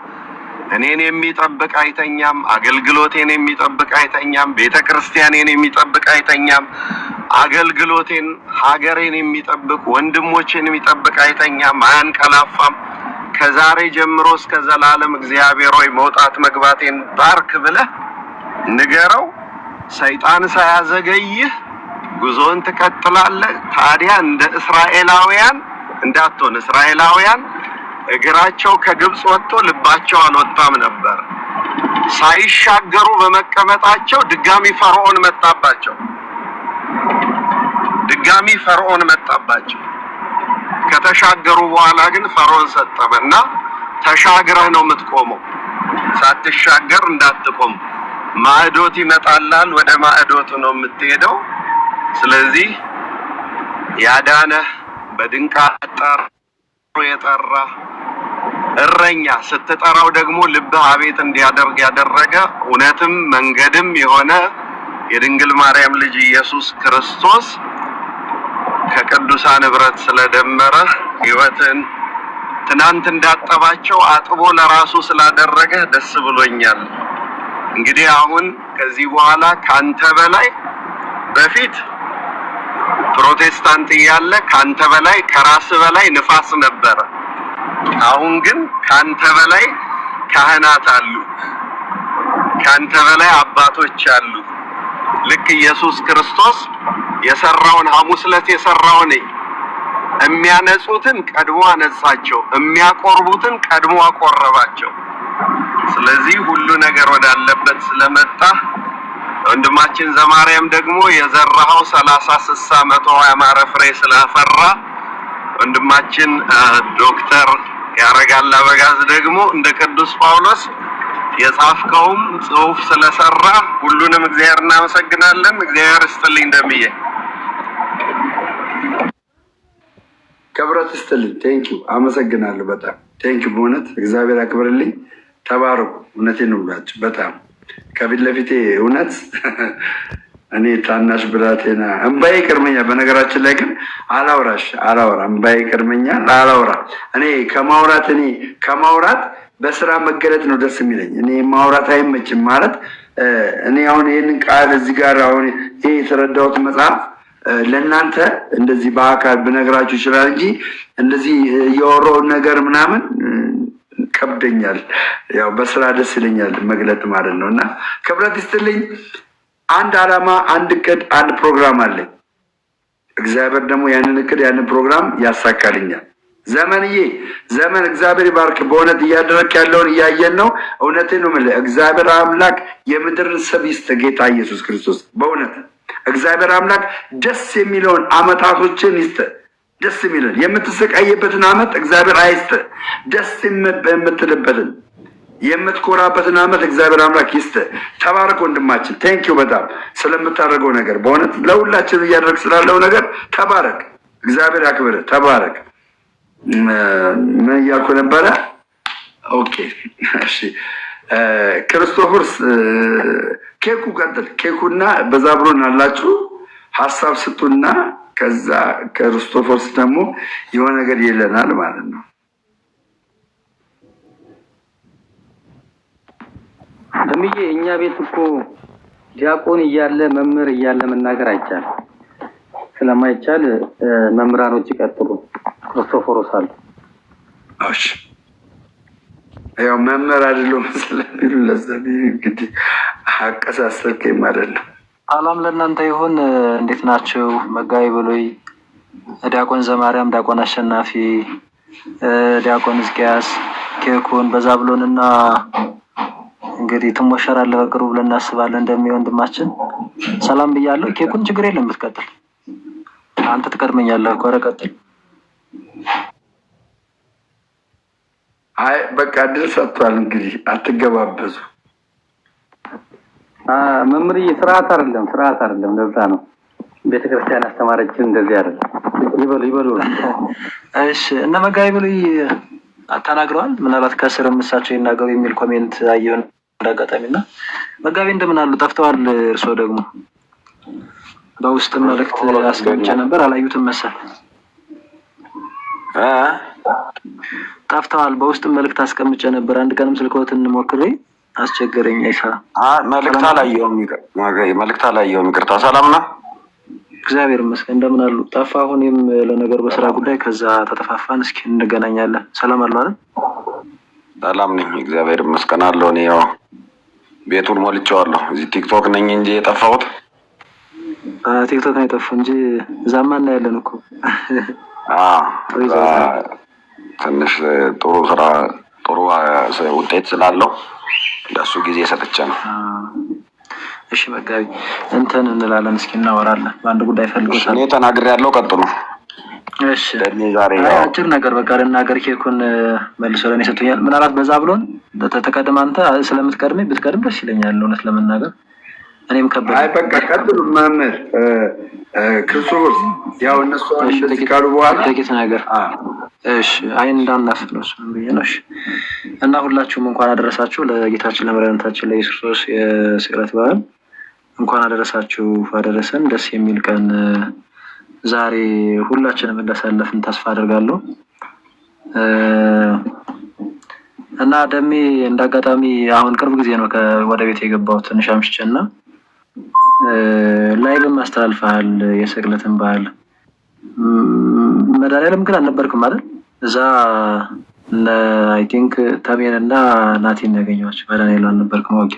እኔን የሚጠብቅ አይተኛም፣ አገልግሎቴን የሚጠብቅ አይተኛም፣ ቤተ ክርስቲያኔን የሚጠብቅ አይተኛም። አገልግሎቴን ሀገሬን የሚጠብቅ ወንድሞቼን የሚጠብቅ አይተኛም፣ አያንቀላፋም። ከዛሬ ጀምሮ እስከ ዘላለም እግዚአብሔር ሆይ መውጣት መግባቴን ባርክ ብለህ ንገረው። ሰይጣን ሳያዘገይህ ጉዞን ትቀጥላለህ። ታዲያ እንደ እስራኤላውያን እንዳትሆን። እስራኤላውያን እግራቸው ከግብፅ ወጥቶ ልባቸው አልወጣም ነበር። ሳይሻገሩ በመቀመጣቸው ድጋሚ ፈርዖን መጣባቸው። ከተሻገሩ በኋላ ግን ፈርዖን ሰጠመና ተሻግረህ ነው የምትቆመው፣ ሳትሻገር እንዳትቆም። ማዕዶት ይመጣላል፣ ወደ ማዕዶቱ ነው የምትሄደው። ስለዚህ ያዳነህ በድንቅ አጠራሩ የጠራ እረኛ ስትጠራው ደግሞ ልብህ አቤት እንዲያደርግ ያደረገ እውነትም መንገድም የሆነ የድንግል ማርያም ልጅ ኢየሱስ ክርስቶስ ከቅዱሳን ህብረት ስለደመረ ህይወትን ትናንት እንዳጠባቸው አጥቦ ለራሱ ስላደረገ ደስ ብሎኛል። እንግዲህ አሁን ከዚህ በኋላ ካንተ በላይ በፊት ፕሮቴስታንት እያለ ካንተ በላይ ከራስ በላይ ንፋስ ነበረ። አሁን ግን ካንተ በላይ ካህናት አሉ፣ ካንተ በላይ አባቶች አሉ። ልክ ኢየሱስ ክርስቶስ የሰራውን ሐሙስ ዕለት የሰራውን የሚያነጹትን ቀድሞ አነጻቸው፣ የሚያቆርቡትን ቀድሞ አቆረባቸው። ስለዚህ ሁሉ ነገር ወዳለበት ስለመጣ ወንድማችን ዘማርያም ደግሞ የዘራኸው 30 60 100 ያማረ ፍሬ ስላፈራ ወንድማችን ዶክተር ያረጋል አበጋዝ ደግሞ እንደ ቅዱስ ጳውሎስ የጻፍከውም ጽሑፍ ስለሰራ ሁሉንም እግዚአብሔር እናመሰግናለን። እግዚአብሔር ይስጥልኝ። እንደምዬ ክብረት ይስጥልኝ። ቴንኪው፣ አመሰግናለሁ። በጣም ቴንኪው። በእውነት እግዚአብሔር ያክብርልኝ። ተባረኩ። እውነቴን ነው ብላችሁ በጣም ከፊት ለፊቴ እውነት እኔ ታናሽ ብላቴና እምባዬ ይቀርመኛል። በነገራችን ላይ ግን አላወራ እምባዬ ይቀርመኛል። አላወራ እኔ ከማውራት በስራ መገለጥ ነው ደስ የሚለኝ። እኔ ማውራት አይመችም ማለት እኔ አሁን ይህንን ቃል እዚህ ጋር አሁን ይሄ የተረዳሁት መጽሐፍ ለእናንተ እንደዚህ በአካል ብነግራችሁ ይችላል እንጂ እንደዚህ የወራውን ነገር ምናምን ከብደኛል። ያው በስራ ደስ ይለኛል መግለጥ ማለት ነው። እና ክብረት ይስጥልኝ። አንድ ዓላማ፣ አንድ እቅድ፣ አንድ ፕሮግራም አለኝ። እግዚአብሔር ደግሞ ያንን እቅድ ያንን ፕሮግራም ያሳካልኛል። ዘመን እግዚአብሔር ይባርክ። በእውነት እያደረክ ያለውን እያየን ነው። እውነቴን ነው የምልህ። እግዚአብሔር አምላክ የምድር ሰብ ይስጥ። ጌታ ኢየሱስ ክርስቶስ በእውነት እግዚአብሔር አምላክ ደስ የሚለውን አመታቶችን ይስጥ። ደስ የሚለን የምትሰቃይበትን አመት እግዚአብሔር አይስጥ። ደስ የምትልበትን የምትኮራበትን አመት እግዚአብሔር አምላክ ይስጥ። ተባረክ ወንድማችን። ቴንኪው በጣም ስለምታደርገው ነገር በእውነት ለሁላችን እያደረግ ስላለው ነገር ተባረክ። እግዚአብሔር ያክብር። ተባረክ። ምን እያልኩ ነበረ? ኦኬ እሺ። ክርስቶፈርስ ኬኩ ቀጥል። ኬኩና በዛብሎን አላችሁ ሀሳብ ስጡና ከዛ ክርስቶፎርስ ደግሞ የሆነ ነገር ይለናል ማለት ነው። ደምዬ እኛ ቤት እኮ ዲያቆን እያለ መምህር እያለ መናገር አይቻልም። ስለማይቻል መምህራኖች ይቀጥሉ። ክርስቶፎሮስ አለ። እሺ ያው መምህር አይደለም ስለሚሉ ለዘብ እንግዲህ አቀሳሰልከኝ ማለት ነው። ሰላም ለእናንተ ይሁን። እንዴት ናችሁ? መጋቢ ብሉይ፣ ዲያቆን ዘማርያም፣ ዲያቆን አሸናፊ፣ ዲያቆን ሕዝቅያስ፣ ኬኩን በዛብሎን እና እንግዲህ ትሞሸራለህ በቅርቡ ብለን እናስባለን። እንደሚሆን ወንድማችን ሰላም ብያለሁ። ኬኩን ችግር የለም ብትቀጥል፣ አንተ ትቀድመኛለህ እኮ። ኧረ ቀጥል። አይ በቃ ድል ሰጥቷል። እንግዲህ አትገባበዙ። መምህርዬ ስርዓት አይደለም። ለዛ ነው ቤተክርስቲያን አስተማረችን እንደዚህ አይደለም። ይበሉ። እሺ እነ መጋቢ ብሉይ ተናግረዋል። ምናልባት ከስር እሳቸው ይናገሩ የሚል ኮሜንት አየሁን እንዳጋጣሚና መጋቢ እንደምን አሉ? ጠፍተዋል። እርስዎ ደግሞ በውስጥ መልእክት አስቀምጬ ነበር፣ አላዩትም መሰል። ጠፍተዋል። በውስጥ መልእክት አስቀምጬ ነበር። አንድ ቀንም ስልክዎትን ሞክሬ አስቸገረኝ። አይሰራም። መልእክት አላየሁም። ይቅርታ። ሰላም ነው? እግዚአብሔር ይመስገን። እንደምን አሉ? ጠፋ። አሁንም ለነገር በስራ ጉዳይ ከዛ ተጠፋፋን። እስኪ እንገናኛለን። ሰላም አሉ አይደል? ሰላም ነኝ፣ እግዚአብሔር ይመስገን አለሁ። እኔ ያው ቤቱን ሞልቼዋለሁ። እዚህ ቲክቶክ ነኝ እንጂ የጠፋሁት። ቲክቶክ ነው የጠፋው እንጂ እዛማ እናያለን እኮ። ትንሽ ጥሩ ስራ ጥሩ ውጤት ስላለው ለሱ ጊዜ ሰጥቼ ነው። እሺ መጋቢ እንትን እንላለን። እስኪ እናወራለን። በአንድ ጉዳይ ፈልጎታል። እኔ ተናግሬያለሁ። ቀጥሉ። እሺ አጭር ነገር በቃ ልናገር። ኬኩን መልሶ ለእኔ ሰጥቶኛል። ምናልባት በዛብሎን ተቀድም። አንተ ስለምትቀድመኝ ብትቀድም ደስ ይለኛል እውነት ለመናገር። እኔም ከበደ። አይ በቃ ቀጥሉ። መምህር ክርስቶፎርስ ያው እነሱ እንደዚህ ካሉ በኋላ ጥቂት ነገር እሺ አይን እንዳናፍቅ ነው እሱን ብዬ ነው። እሺ እና ሁላችሁም እንኳን አደረሳችሁ ለጌታችን ለመድኃኒታችን ለኢየሱስ ክርስቶስ የስቅለት በዓል እንኳን አደረሳችሁ አደረሰን። ደስ የሚል ቀን ዛሬ ሁላችንም እንዳሳለፍን ተስፋ አደርጋለሁ። እና ደሜ እንዳጋጣሚ አሁን ቅርብ ጊዜ ነው ወደ ቤት የገባሁት ትንሽ አምሽቼና ላይቭም አስተላልፈሃል የስቅለትን በዓል። መድኃኒዓለም ግን አልነበርክም አይደል? እዛ አይ ቲንክ ተሜን እና ናቲን ያገኘኋቸው። መድኃኒዓለም አልነበርክም። ኦኬ።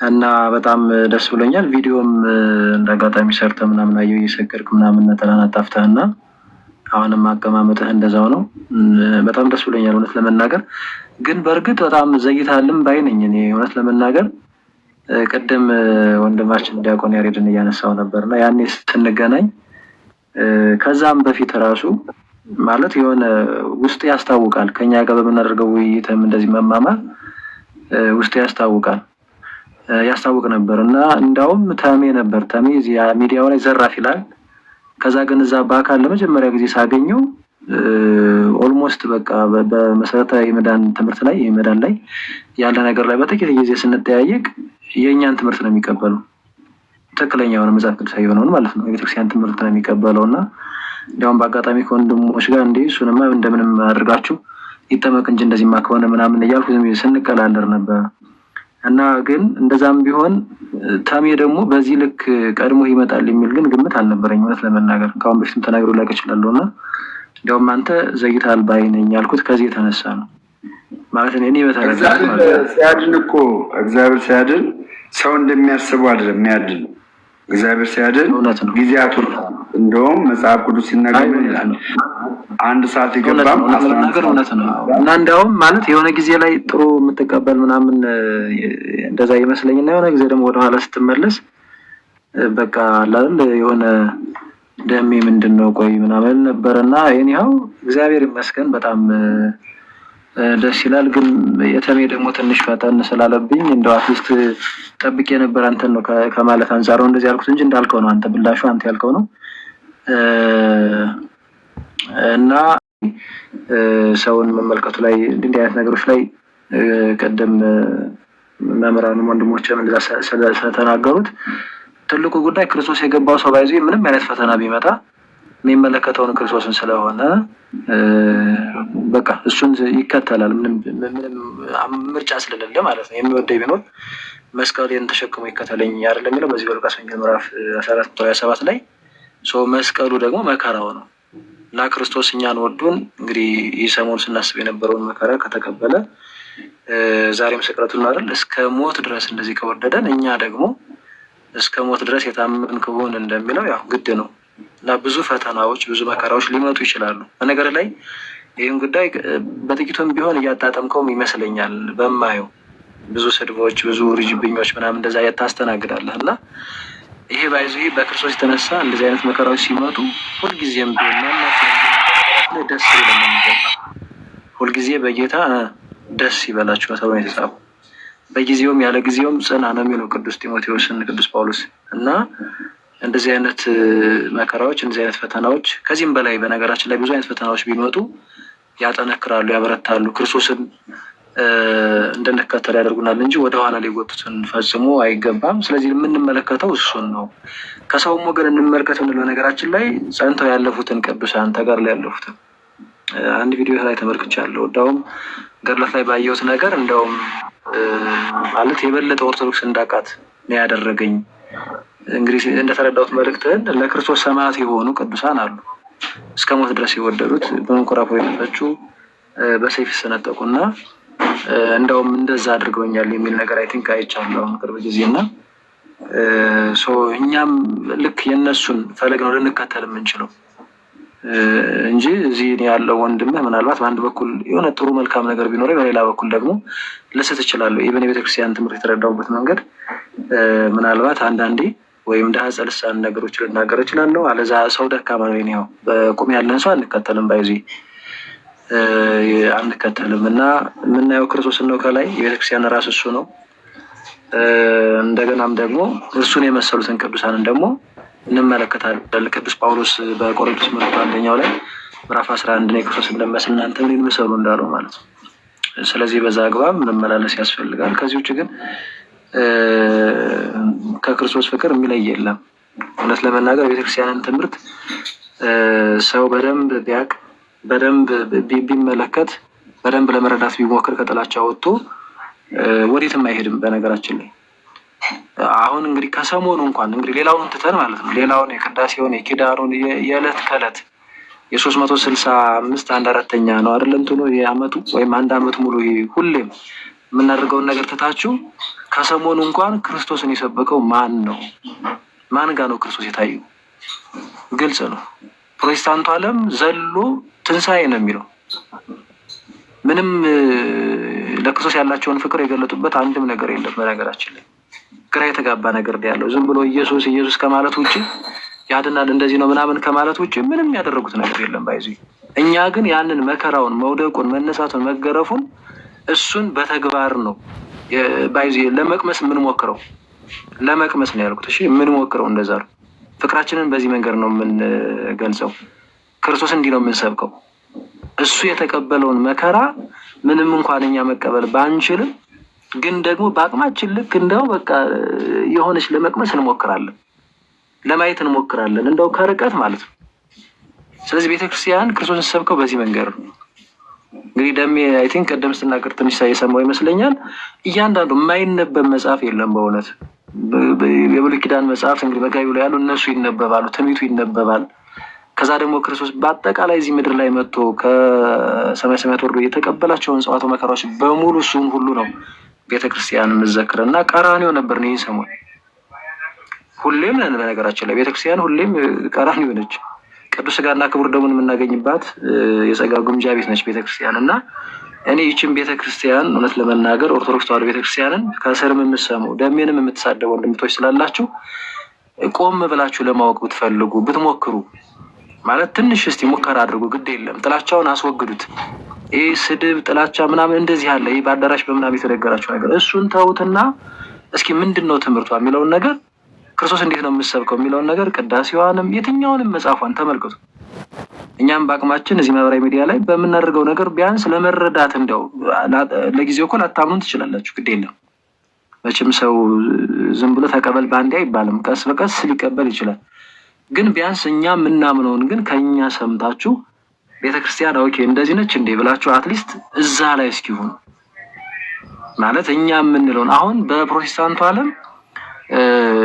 እና በጣም ደስ ብሎኛል። ቪዲዮም እንዳጋጣሚ ሰርተህ ምናምን አየሁ እየሰገድክ ምናምን ነጠላን አጣፍተህና አሁንም አቀማመጥህ እንደዛው ነው። በጣም ደስ ብሎኛል እውነት ለመናገር። ግን በእርግጥ በጣም ዘይታልም ባይ ነኝ እኔ እውነት ለመናገር። ቅድም ወንድማችን ዲያቆን ያሬድን እያነሳው ነበርና ያኔ ስንገናኝ ከዛም በፊት ራሱ ማለት የሆነ ውስጥ ያስታውቃል። ከኛ ጋር በምናደርገው ውይይትም እንደዚህ መማማር ውስጥ ያስታውቅ ነበር እና እንዳውም ተሜ እዚህ ሚዲያው ላይ ዘራፍ ይላል። ከዛ ግን እዛ በአካል ለመጀመሪያ ጊዜ ሳገኘው ኦልሞስት በቃ በመሰረታዊ የመዳን ትምህርት ላይ የመዳን ላይ ያለ ነገር ላይ በጥቂት ጊዜ ስንጠያየቅ የእኛን ትምህርት ነው የሚቀበለው። ትክክለኛ የሆነ መጽሐፍ ቅዱሳዊ የሆነውን ማለት ነው የቤተክርስቲያን ትምህርት ነው የሚቀበለው። እና እንዲያውም በአጋጣሚ ከወንድሞች ጋር እንደ እሱንማ እንደምንም አድርጋችሁ ይጠመቅ እንጂ እንደዚህማ ከሆነ ምናምን እያልኩ ስንቀላለር ነበር። እና ግን እንደዛም ቢሆን ታሜ ደግሞ በዚህ ልክ ቀድሞ ይመጣል የሚል ግን ግምት አልነበረኝ እውነት ለመናገር። ከአሁን በፊትም ተናግሮ ላቅ እችላለሁ። እና እንዲያውም አንተ ዘይታል ባይ ነኝ ያልኩት ከዚህ የተነሳ ነው ማለት እኔ ሲያድን እኮ እግዚአብሔር ሲያድን ሰው እንደሚያስበው አይደለም የሚያድን። እግዚአብሔር ሲያድን ጊዜያቱ እንደውም መጽሐፍ ቅዱስ ሲናገር ምን ይላል? አንድ ሰዓት ይገባም ነገር እውነት ነው። እና እንዲያውም ማለት የሆነ ጊዜ ላይ ጥሩ የምትቀበል ምናምን እንደዛ ይመስለኝና የሆነ ጊዜ ደግሞ ወደኋላ ስትመለስ በቃ አይደል የሆነ ደሜ ምንድነው ቆይ ምናምን ነበርና የኔው እግዚአብሔር ይመስገን በጣም ደስ ይላል። ግን የተሜ ደግሞ ትንሽ ፈጠን ስላለብኝ እንደው አትሊስት ጠብቄ ነበር አንተን ነው ከማለት አንፃር ነው እንደዚህ ያልኩት እንጂ እንዳልከው ነው አንተ ብላሹ አንተ ያልከው ነው። እና ሰውን መመልከቱ ላይ እንዲህ አይነት ነገሮች ላይ ቀደም መምህራንም ወንድሞችም እንደዛ ስለተናገሩት ትልቁ ጉዳይ ክርስቶስ የገባው ሰው ባይዞ ምንም አይነት ፈተና ቢመጣ የሚመለከተውን ክርስቶስን ስለሆነ በቃ እሱን ይከተላል። ምንም ምርጫ ስለሌለ ማለት ነው። የሚወደው ቢኖር መስቀሌን ተሸክሞ ይከተለኝ አይደለም የሚለው በዚህ በሉቃስ ወንጌል ምዕራፍ 14:27 ላይ መስቀሉ ደግሞ መከራው ነው እና ክርስቶስ እኛን ወዶን እንግዲህ ይህ ሰሞኑን ስናስብ የነበረውን መከራ ከተቀበለ ዛሬም ስቅለቱን አይደል እስከ ሞት ድረስ እንደዚህ ከወደደን እኛ ደግሞ እስከ ሞት ድረስ የታመን ከሆን እንደሚለው ያው ግድ ነው እና ብዙ ፈተናዎች ብዙ መከራዎች ሊመጡ ይችላሉ። በነገር ላይ ይህን ጉዳይ በጥቂቱም ቢሆን እያጣጠምከውም ይመስለኛል። በማየው ብዙ ስድቦች፣ ብዙ ርጅብኞች ምናምን እንደዛ ታስተናግዳለህ እና ይሄ ባይዙ በክርስቶስ የተነሳ እንደዚህ አይነት መከራዎች ሲመጡ ሁልጊዜም ቢሆን ደስ ይለን የሚገባ ሁልጊዜ በጌታ ደስ ይበላችሁ ተብሎ የተጻፈው በጊዜውም ያለ ጊዜውም ጽና ነው የሚለው ቅዱስ ጢሞቴዎስን ቅዱስ ጳውሎስ እና እንደዚህ አይነት መከራዎች እንደዚህ አይነት ፈተናዎች ከዚህም በላይ በነገራችን ላይ ብዙ አይነት ፈተናዎች ቢመጡ ያጠነክራሉ፣ ያበረታሉ፣ ክርስቶስን እንድንከተል ያደርጉናል እንጂ ወደኋላ ሊጎቱትን ፈጽሞ አይገባም። ስለዚህ የምንመለከተው እሱን ነው። ከሰውም ወገን እንመለከተው በነገራችን ላይ ጸንተው ያለፉትን ቅዱሳን ተጋር ላይ ያለፉትን አንድ ቪዲዮ ላይ ተመልክቻለሁ። እንደውም ገድላት ላይ ባየሁት ነገር እንደውም ማለት የበለጠ ኦርቶዶክስ እንዳቃት ነው ያደረገኝ። እንግዲህ እንደተረዳሁት መልእክትን ለክርስቶስ ሰማዕት የሆኑ ቅዱሳን አሉ። እስከ ሞት ድረስ የወደዱት በመንኮራኩር የተፈጩ በሰይፍ የተሰነጠቁና እንደውም እንደዛ አድርገውኛል የሚል ነገር አይ ቲንክ አይቻለሁ ቅርብ ጊዜና እኛም ልክ የነሱን ፈለግ ነው ልንከተል የምንችለው እንጂ እዚህ ያለው ወንድምህ ምናልባት በአንድ በኩል የሆነ ጥሩ መልካም ነገር ቢኖረኝ በሌላ በኩል ደግሞ ልስት እችላለሁ። ኢቨን የቤተክርስቲያን ትምህርት የተረዳሁበት መንገድ ምናልባት አንዳንዴ ወይም ዳህጸ ልሳን ነገሮች ልናገር እችላለሁ። አለዛ ሰው ደካማ ነው ይሄው በቁም ያለን ሰው አንከተልም ባይዚ አንከተልም እና የምናየው ክርስቶስን ነው። ከላይ የቤተክርስቲያን ራስ እሱ ነው። እንደገናም ደግሞ እሱን የመሰሉትን ቅዱሳንን ደግሞ እንመለከታለን። ቅዱስ ጳውሎስ በቆሮንቶስ ምዕራፍ 1 ላይ ምዕራፍ 11 ላይ ክርስቶስ እንደመስል እናንተ ምን ይመስሉ እንዳለው ማለት ነው። ስለዚህ በዛ አግባብ መመላለስ ያስፈልጋል። ከዚህ ውጭ ግን ከክርስቶስ ፍቅር የሚለይ የለም። እውነት ለመናገር ቤተክርስቲያንን ትምህርት ሰው በደንብ ቢያቅ በደንብ ቢመለከት በደንብ ለመረዳት ቢሞክር ከጥላቻ ወጥቶ ወዴትም አይሄድም። በነገራችን ላይ አሁን እንግዲህ ከሰሞኑ እንኳን እንግዲህ ሌላውን ትተን ማለት ነው ሌላውን የቅዳሴውን የኪዳኑን የዕለት ከዕለት የ365 1/4 ነው አይደለም እንትኑ የዓመቱ ወይም 1 ዓመት ሙሉ ሁሌም የምናደርገውን ነገር ትታችሁ ከሰሞኑ እንኳን ክርስቶስን የሰበከው ማን ነው? ማን ጋር ነው ክርስቶስ የታየው? ግልጽ ነው። ፕሮቴስታንቱ ዓለም ዘሎ ትንሣኤ ነው የሚለው። ምንም ለክርስቶስ ያላቸውን ፍቅር የገለጡበት አንድም ነገር የለም። በነገራችን ላይ ግራ የተጋባ ነገር ያለው ዝም ብሎ ኢየሱስ ኢየሱስ ከማለት ውጭ ያድናል እንደዚህ ነው ምናምን ከማለት ውጭ ምንም ያደረጉት ነገር የለም። ባይዙ እኛ ግን ያንን መከራውን፣ መውደቁን፣ መነሳቱን፣ መገረፉን እሱን በተግባር ነው ባይዙ ለመቅመስ የምንሞክረው። ለመቅመስ ነው ያልኩት። እሺ የምንሞክረው እንደዛ ነው። ፍቅራችንን በዚህ መንገድ ነው የምንገልጸው። ክርስቶስ እንዲህ ነው የምንሰብከው። እሱ የተቀበለውን መከራ ምንም እንኳን እኛ መቀበል ባንችልም ግን ደግሞ በአቅማችን ልክ እንደው በቃ የሆነች ለመቅመስ እንሞክራለን፣ ለማየት እንሞክራለን እንደው ከርቀት ማለት ነው። ስለዚህ ቤተክርስቲያን ክርስቶስን ሰብከው በዚህ መንገድ ነው። እንግዲህ ደሜ አይ ቲንክ ቀደም ስናገር ትንሽ ሳይሰማው ይመስለኛል። እያንዳንዱ የማይነበብ መጽሐፍ የለም በእውነት የብሉይ ኪዳን መጽሐፍ እንግዲህ በጋቢው ላይ ያሉ እነሱ ይነበባሉ፣ ትንቢቱ ይነበባል። ከዛ ደግሞ ክርስቶስ በአጠቃላይ እዚህ ምድር ላይ መጥቶ ከሰማይ ሰማያት ወርዶ የተቀበላቸውን ጽዋቶ መከራዎች በሙሉ እሱን ሁሉ ነው ቤተክርስቲያን የምትዘክረና ቀራንዮ ነበር ነው ሰሞን ሁሌም ነን። በነገራችን ላይ ቤተክርስቲያን ሁሌም ቀራንዮ ነች። ቅዱስ ሥጋና ክቡር ደሙን የምናገኝባት የጸጋ ግምጃ ቤት ነች ቤተክርስቲያን እና እኔ ይህችን ቤተክርስቲያን እውነት ለመናገር ኦርቶዶክስ ተዋሕዶ ቤተክርስቲያንን ከስርም የምትሰሙ ደሜንም የምትሳደቡ ወንድምቶች ስላላችሁ ቆም ብላችሁ ለማወቅ ብትፈልጉ ብትሞክሩ ማለት ትንሽ እስቲ ሙከራ አድርጉ። ግድ የለም ጥላቻውን አስወግዱት። ይህ ስድብ ጥላቻ ምናምን እንደዚህ አለ። ይህ በአዳራሽ በምናምን የተነገራችሁ ነገር እሱን ተውትና እስኪ ምንድን ነው ትምህርቷ የሚለውን ነገር ክርስቶስ እንዴት ነው የምሰብከው የሚለውን ነገር ቅዳሴዋንም የትኛውንም መጽሐፏን ተመልከቱ። እኛም በአቅማችን እዚህ ማህበራዊ ሚዲያ ላይ በምናደርገው ነገር ቢያንስ ለመረዳት እንደው ለጊዜው እኮ ላታምኑን ትችላላችሁ። ግድ የለም መቼም ሰው ዝም ብሎ ተቀበል ባንዴ አይባልም። ቀስ በቀስ ሊቀበል ይችላል። ግን ቢያንስ እኛ የምናምነውን ግን ከኛ ሰምታችሁ ቤተክርስቲያን ኦኬ እንደዚህ ነች እንዴ ብላችሁ አትሊስት እዛ ላይ እስኪሆን ማለት እኛ የምንለውን አሁን በፕሮቴስታንቱ ዓለም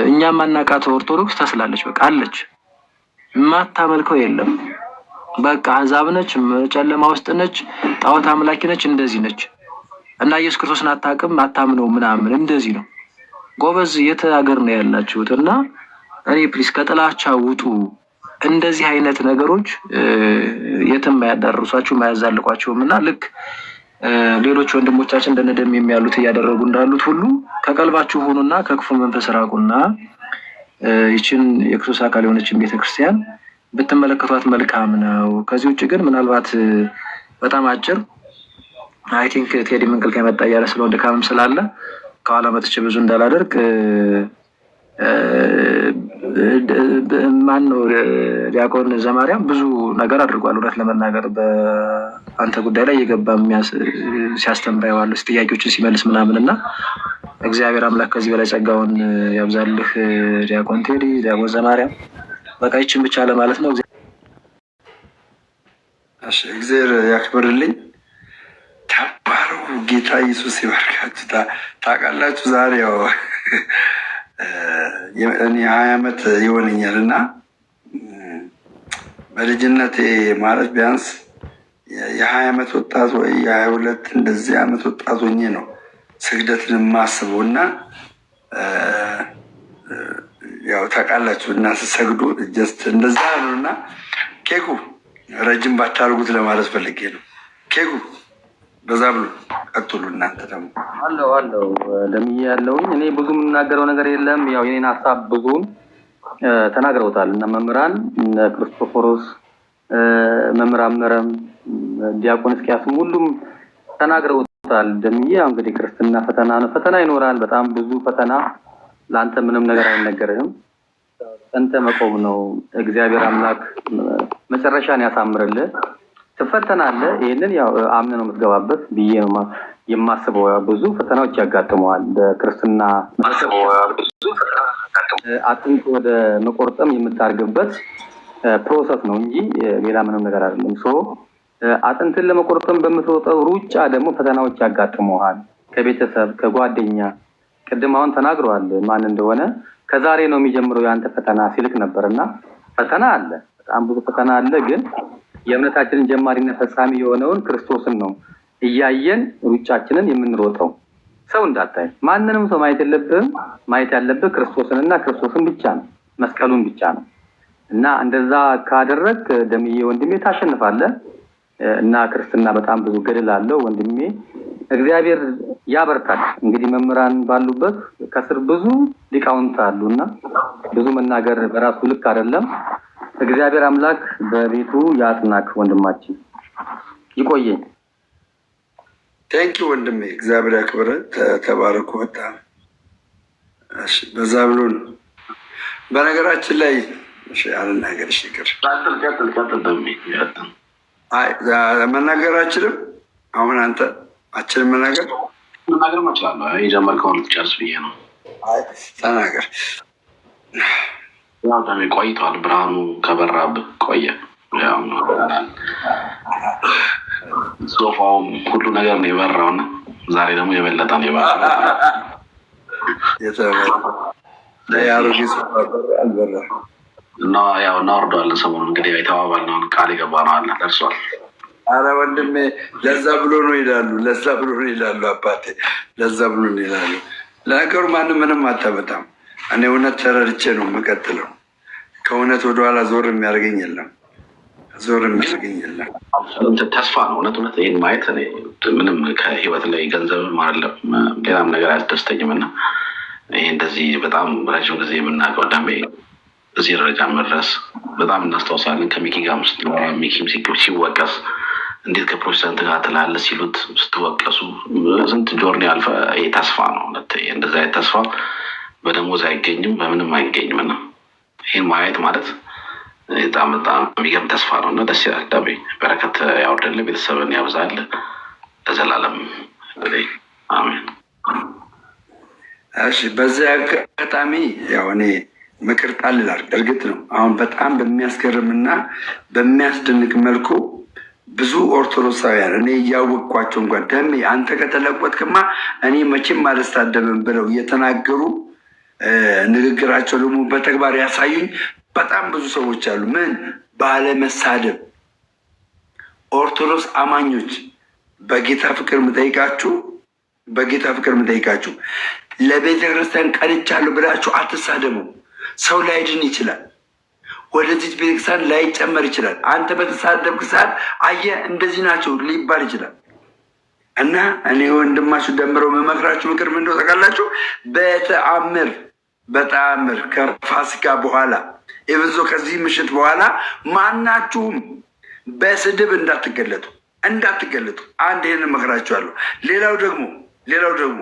እኛ ማናቃት ኦርቶዶክስ ተስላለች። በቃ አለች፣ የማታመልከው የለም። በቃ አሕዛብ ነች፣ ጨለማ ውስጥ ነች፣ ጣዖት አምላኪ ነች፣ እንደዚህ ነች እና ኢየሱስ ክርስቶስን አታውቅም፣ አታምነው ምናምን እንደዚህ ነው። ጎበዝ የት ሀገር ነው ያላችሁት? እና እኔ ፕሊስ ከጥላቻ ውጡ። እንደዚህ አይነት ነገሮች የትም አያዳርሷችሁም አያዛልቋችሁም። እና ልክ ሌሎች ወንድሞቻችን እንደነደም የሚያሉት እያደረጉ እንዳሉት ሁሉ ከቀልባችሁ ሆኑና ከክፉ መንፈስ ራቁና ይችን የክርስቶስ አካል የሆነችን ቤተክርስቲያን ብትመለከቷት መልካም ነው። ከዚህ ውጭ ግን ምናልባት በጣም አጭር አይ ቲንክ ቴዲ መንቀል ከመጣ እያለ ስለሆነ ድካምም ስላለ ከኋላ መጥቼ ብዙ እንዳላደርግ ማን ነው ዲያቆን ዘማርያም ብዙ ነገር አድርጓል። እውነት ለመናገር በአንተ ጉዳይ ላይ እየገባ ሲያስተምር ያዋለሁ ጥያቄዎችን ሲመልስ ምናምን እና እግዚአብሔር አምላክ ከዚህ በላይ ጸጋውን ያብዛልህ ዲያቆን ቴዲ፣ ዲያቆን ዘማርያም። በቃ ይችን ብቻ ለማለት ነው። እግዚአብሔር ያክብርልኝ። ተባረኩ። ጌታ ኢየሱስ ይባርካችሁ። ታውቃላችሁ ዛሬ ያው እኔ 20 ዓመት ይሆነኛል እና በልጅነቴ ማለት ቢያንስ የ20 ዓመት ወጣት ወይ የ22 እንደዚህ ዓመት ወጣት ሆኜ ነው ስግደትን የማስበው እና ያው ታውቃላችሁ እና ስትሰግዱ ጀስት እንደዛ ነው እና ኬኩ ረጅም ባታርጉት ለማለት ፈልጌ ነው። ኬኩ በዛ ብሎ ቀጥሉ። እናንተ ደግሞ አለው ደምዬ ያለውኝ እኔ ብዙ የምናገረው ነገር የለም። ያው የኔን ሀሳብ ብዙም ተናግረውታል እና መምህራን ክርስቶፎሮስ፣ መምህር አመረም፣ ዲያቆን እስኪያስም ሁሉም ተናግረውታል። ደምዬ ያው እንግዲህ ክርስትና ፈተና ነው። ፈተና ይኖራል፣ በጣም ብዙ ፈተና። ለአንተ ምንም ነገር አይነገርህም። ጸንተ መቆም ነው። እግዚአብሔር አምላክ መጨረሻን ያሳምርልህ። ትፈተናለህ። ይሄንን ያው አምነህ ነው የምትገባበት ብዬ ነው የማስበው። ብዙ ፈተናዎች ያጋጥመዋል በክርስትና አጥንት ወደ መቆርጠም የምታርግበት ፕሮሰስ ነው እንጂ ሌላ ምንም ነገር አይደለም። አጥንትን ለመቆርጠም በምትሮጠው ሩጫ ደግሞ ፈተናዎች ያጋጥመዋል። ከቤተሰብ ከጓደኛ፣ ቅድም አሁን ተናግረዋል ማን እንደሆነ። ከዛሬ ነው የሚጀምረው ያንተ ፈተና ሲልክ ነበርና ፈተና አለ፣ በጣም ብዙ ፈተና አለ። ግን የእምነታችንን ጀማሪና ፈጻሚ የሆነውን ክርስቶስን ነው እያየን ሩጫችንን የምንሮጠው። ሰው እንዳታይ ማንንም ሰው ማየት የለብህም። ማየት ያለብህ ክርስቶስንና ክርስቶስን ብቻ ነው፣ መስቀሉን ብቻ ነው። እና እንደዛ ካደረግ ደምዬ ወንድሜ ታሸንፋለህ። እና ክርስትና በጣም ብዙ ገድል አለው ወንድሜ። እግዚአብሔር ያበርታል። እንግዲህ መምህራን ባሉበት ከስር ብዙ ሊቃውንት አሉና ብዙ መናገር በራሱ ልክ አይደለም። እግዚአብሔር አምላክ በቤቱ ያጽናክ ወንድማችን። ይቆየኝ። ቴንኪ ወንድሜ፣ እግዚአብሔር ያክብረ። ተባረኩ። በጣም እሺ። በዛ ብሎን በነገራችን ላይ እሺ አልናገር። እሺ ይቅር። አይ መናገራችንም አሁን አንተ አችልም መናገር ማችላለሁ። የጀመርከውን ልትጨርስ ብዬ ነው። አይ ተናገር። ያው ደሜ ቆይቷል። ብርሃኑ ከበራብህ ቆየ። ያው ሶፋውም ሁሉ ነገር ነው የበራውና ዛሬ ደግሞ የበለጠ ነው የበራው። ያሮጊ ሶፋ አልበራ እና ያው እናወርደዋለን ሰሞኑን። እንግዲህ የተባባልነውን ቃል የገባነው አለ ደርሷል። አረ ወንድሜ ለዛ ብሎ ነው ይላሉ፣ ለዛ ብሎ ነው ይላሉ። አባቴ ለዛ ብሎ ነው ይላሉ። ለነገሩ ማንም ምንም አታመጣም። እኔ እውነት ተረድቼ ነው የምቀጥለው። ከእውነት ወደኋላ ዞር የሚያደርገኝ የለም፣ ዞር የሚያደርገኝ የለም። ተስፋ ነው እውነት ይህን ማየት። ምንም ከህይወት ላይ ገንዘብም አይደለም ሌላም ነገር አያስደስተኝም። እና ይህ እንደዚህ በጣም ረጅም ጊዜ የምናውቀው ደሜ እዚህ ደረጃ መድረስ በጣም እናስታውሳለን። ከሚኪ ጋር ምስት ሚኪም ሲወቀስ እንዴት ከፕሮቴስታንት ጋር ትላለህ ሲሉት ስትወቀሱ ስንት ጆርኒ አልፈ። ይህ ተስፋ ነው እውነት። እንደዚ አይነት ተስፋ በደሞዝ አይገኝም፣ በምንም አይገኝም። እና ይህን ማየት ማለት በጣም በጣም የሚገርም ተስፋ ነው እና ደስ ይላል። ደሜ በረከት ያወርድልህ፣ ቤተሰብን ያብዛል ለዘላለም። አሜን። እሺ በዚህ አጋጣሚ ያው እኔ ምክር ጣል ላድርግ። እርግጥ ነው አሁን በጣም በሚያስገርምና በሚያስደንቅ መልኩ ብዙ ኦርቶዶክሳውያን እኔ እያወቅኳቸው እንኳን ደሜ አንተ ከተለወጥክማ እኔ መቼም አልሳደብም ብለው እየተናገሩ ንግግራቸው ደግሞ በተግባር ያሳዩኝ በጣም ብዙ ሰዎች አሉ። ምን ባለመሳደብ ኦርቶዶክስ አማኞች በጌታ ፍቅር ምጠይቃችሁ ለቤተ ክርስቲያን ቀንቻለሁ ብላችሁ አትሳደቡ። ሰው ላይድን ይችላል። ወደዚህ ቤተክርስቲያን ላይጨመር ይችላል። አንተ በተሳደብክ ሰዓት አየህ እንደዚህ ናቸው ሊባል ይችላል። እና እኔ ወንድማችሁ ደምረው መመክራችሁ ምክር ምን እንደው ታውቃላችሁ? በተአምር ከፋሲካ በኋላ ኢቭዞ ከዚህ ምሽት በኋላ ማናችሁም በስድብ እንዳትገለጡ። አንድ ይሄንን መክራችኋለሁ። ሌላው ደግሞ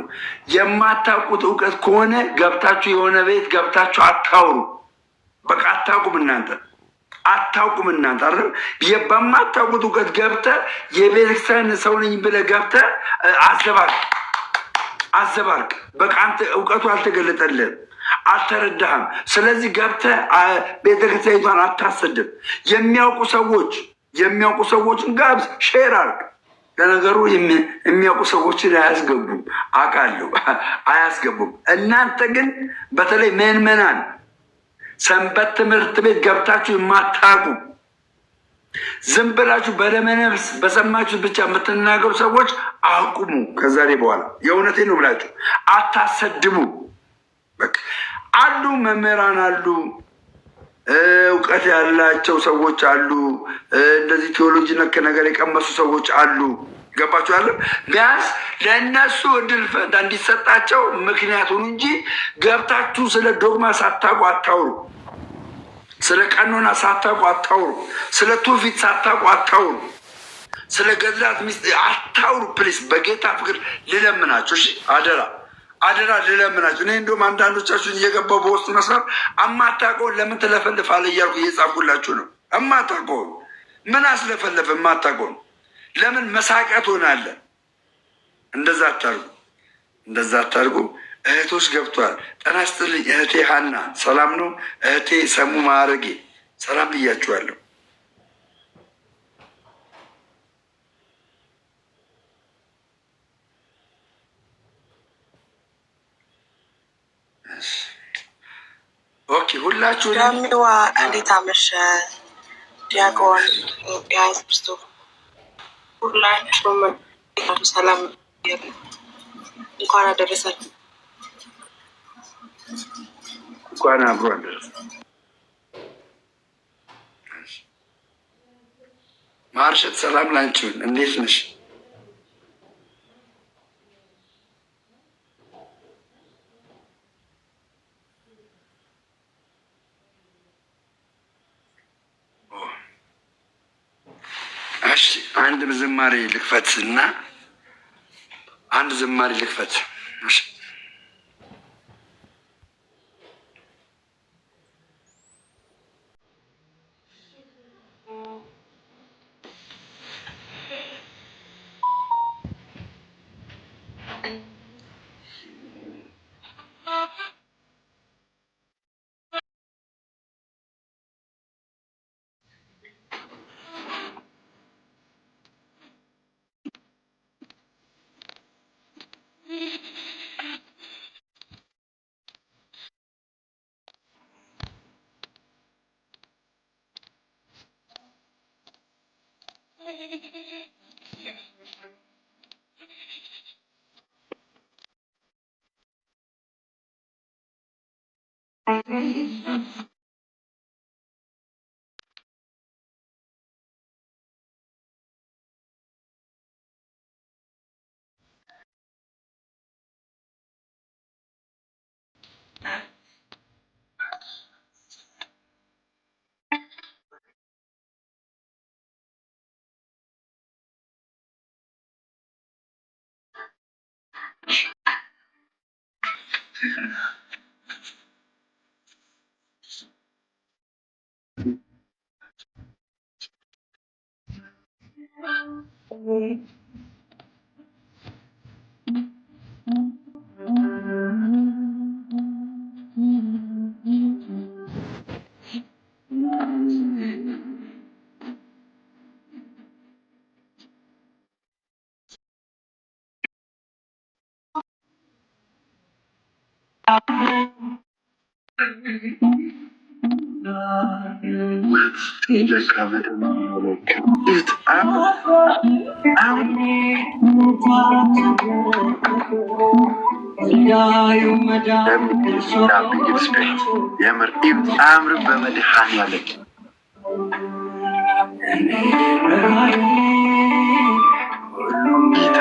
የማታውቁት እውቀት ከሆነ ገብታችሁ የሆነ ቤት ገብታችሁ አታውሩ። በቃ አታውቁም እናንተ አይደል? በማታውቁት እውቀት ገብተህ የቤተክርስቲያን ሰው ነኝ ብለህ ገብተህ አዘባርቅ። በቃ አንተ እውቀቱ አልተገለጠልህም፣ አልተረዳህም። ስለዚህ ገብተህ ቤተክርስቲያኒቷን አታሰድብ። የሚያውቁ ሰዎችን ጋብዝ፣ ሼር አድርግ። ለነገሩ የሚያውቁ ሰዎችን አያስገቡም፣ አውቃለሁ፣ አያስገቡም። እናንተ ግን በተለይ ምዕመናን ሰንበት ትምህርት ቤት ገብታችሁ የማታውቁ ዝም ብላችሁ በደመነፍስ በሰማችሁ ብቻ የምትናገሩ ሰዎች አቁሙ። ከዛሬ በኋላ የእውነቴን ነው ብላችሁ አታሰድቡ። በቃ አሉ መምህራን አሉ፣ እውቀት ያላቸው ሰዎች አሉ፣ እንደዚህ ቴዎሎጂ ነክ ነገር የቀመሱ ሰዎች አሉ። ገባችኋል? ቢያንስ ለእነሱ እድል ፈንታ እንዲሰጣቸው ምክንያት ሁኑ እንጂ ገብታችሁ ስለ ዶግማ ሳታውቁ አታውሩ። ስለ ቀኖና ሳታውቁ አታውሩ። ስለ ትውፊት ሳታውቁ አታውሩ። ስለ ገድላት ሚስት አታውሩ። ፕሊስ በጌታ ፍቅር ልለምናችሁ፣ እሺ? አደራ ልለምናችሁ። እኔ እንደውም አንዳንዶቻችሁን እየገባው በውስጥ መስመር እማታውቀውን ለምን ትለፈልፋለህ እያልኩ እየጻፍኩላችሁ ነው። እማታውቀውን ምን አስለፈለፈ? የማታውቀውን ለምን መሳቂያ ትሆናለህ? እንደዛ አታርጉ። እህቶች ገብቷል። ጤና ይስጥልኝ እህቴ ሀና፣ ሰላም ነው? እህቴ ሰሙ ማዕረጌ ሰላም ብያችኋለሁ። ኦኬ ሁላችሁ ዳሚዋ እንዴት አመሸ? ዲያቆን ያስብስቶ ሁላችሁም ሰላም እንኳን አደረሳችሁ። እንኳን አብሮ አደረሰ። ማርሸት ሰላም ላንቺውን፣ እንዴት ነሽ? አንድ ዝማሬ ልክፈት እና አምር በመድኃኔዓለም ጌታ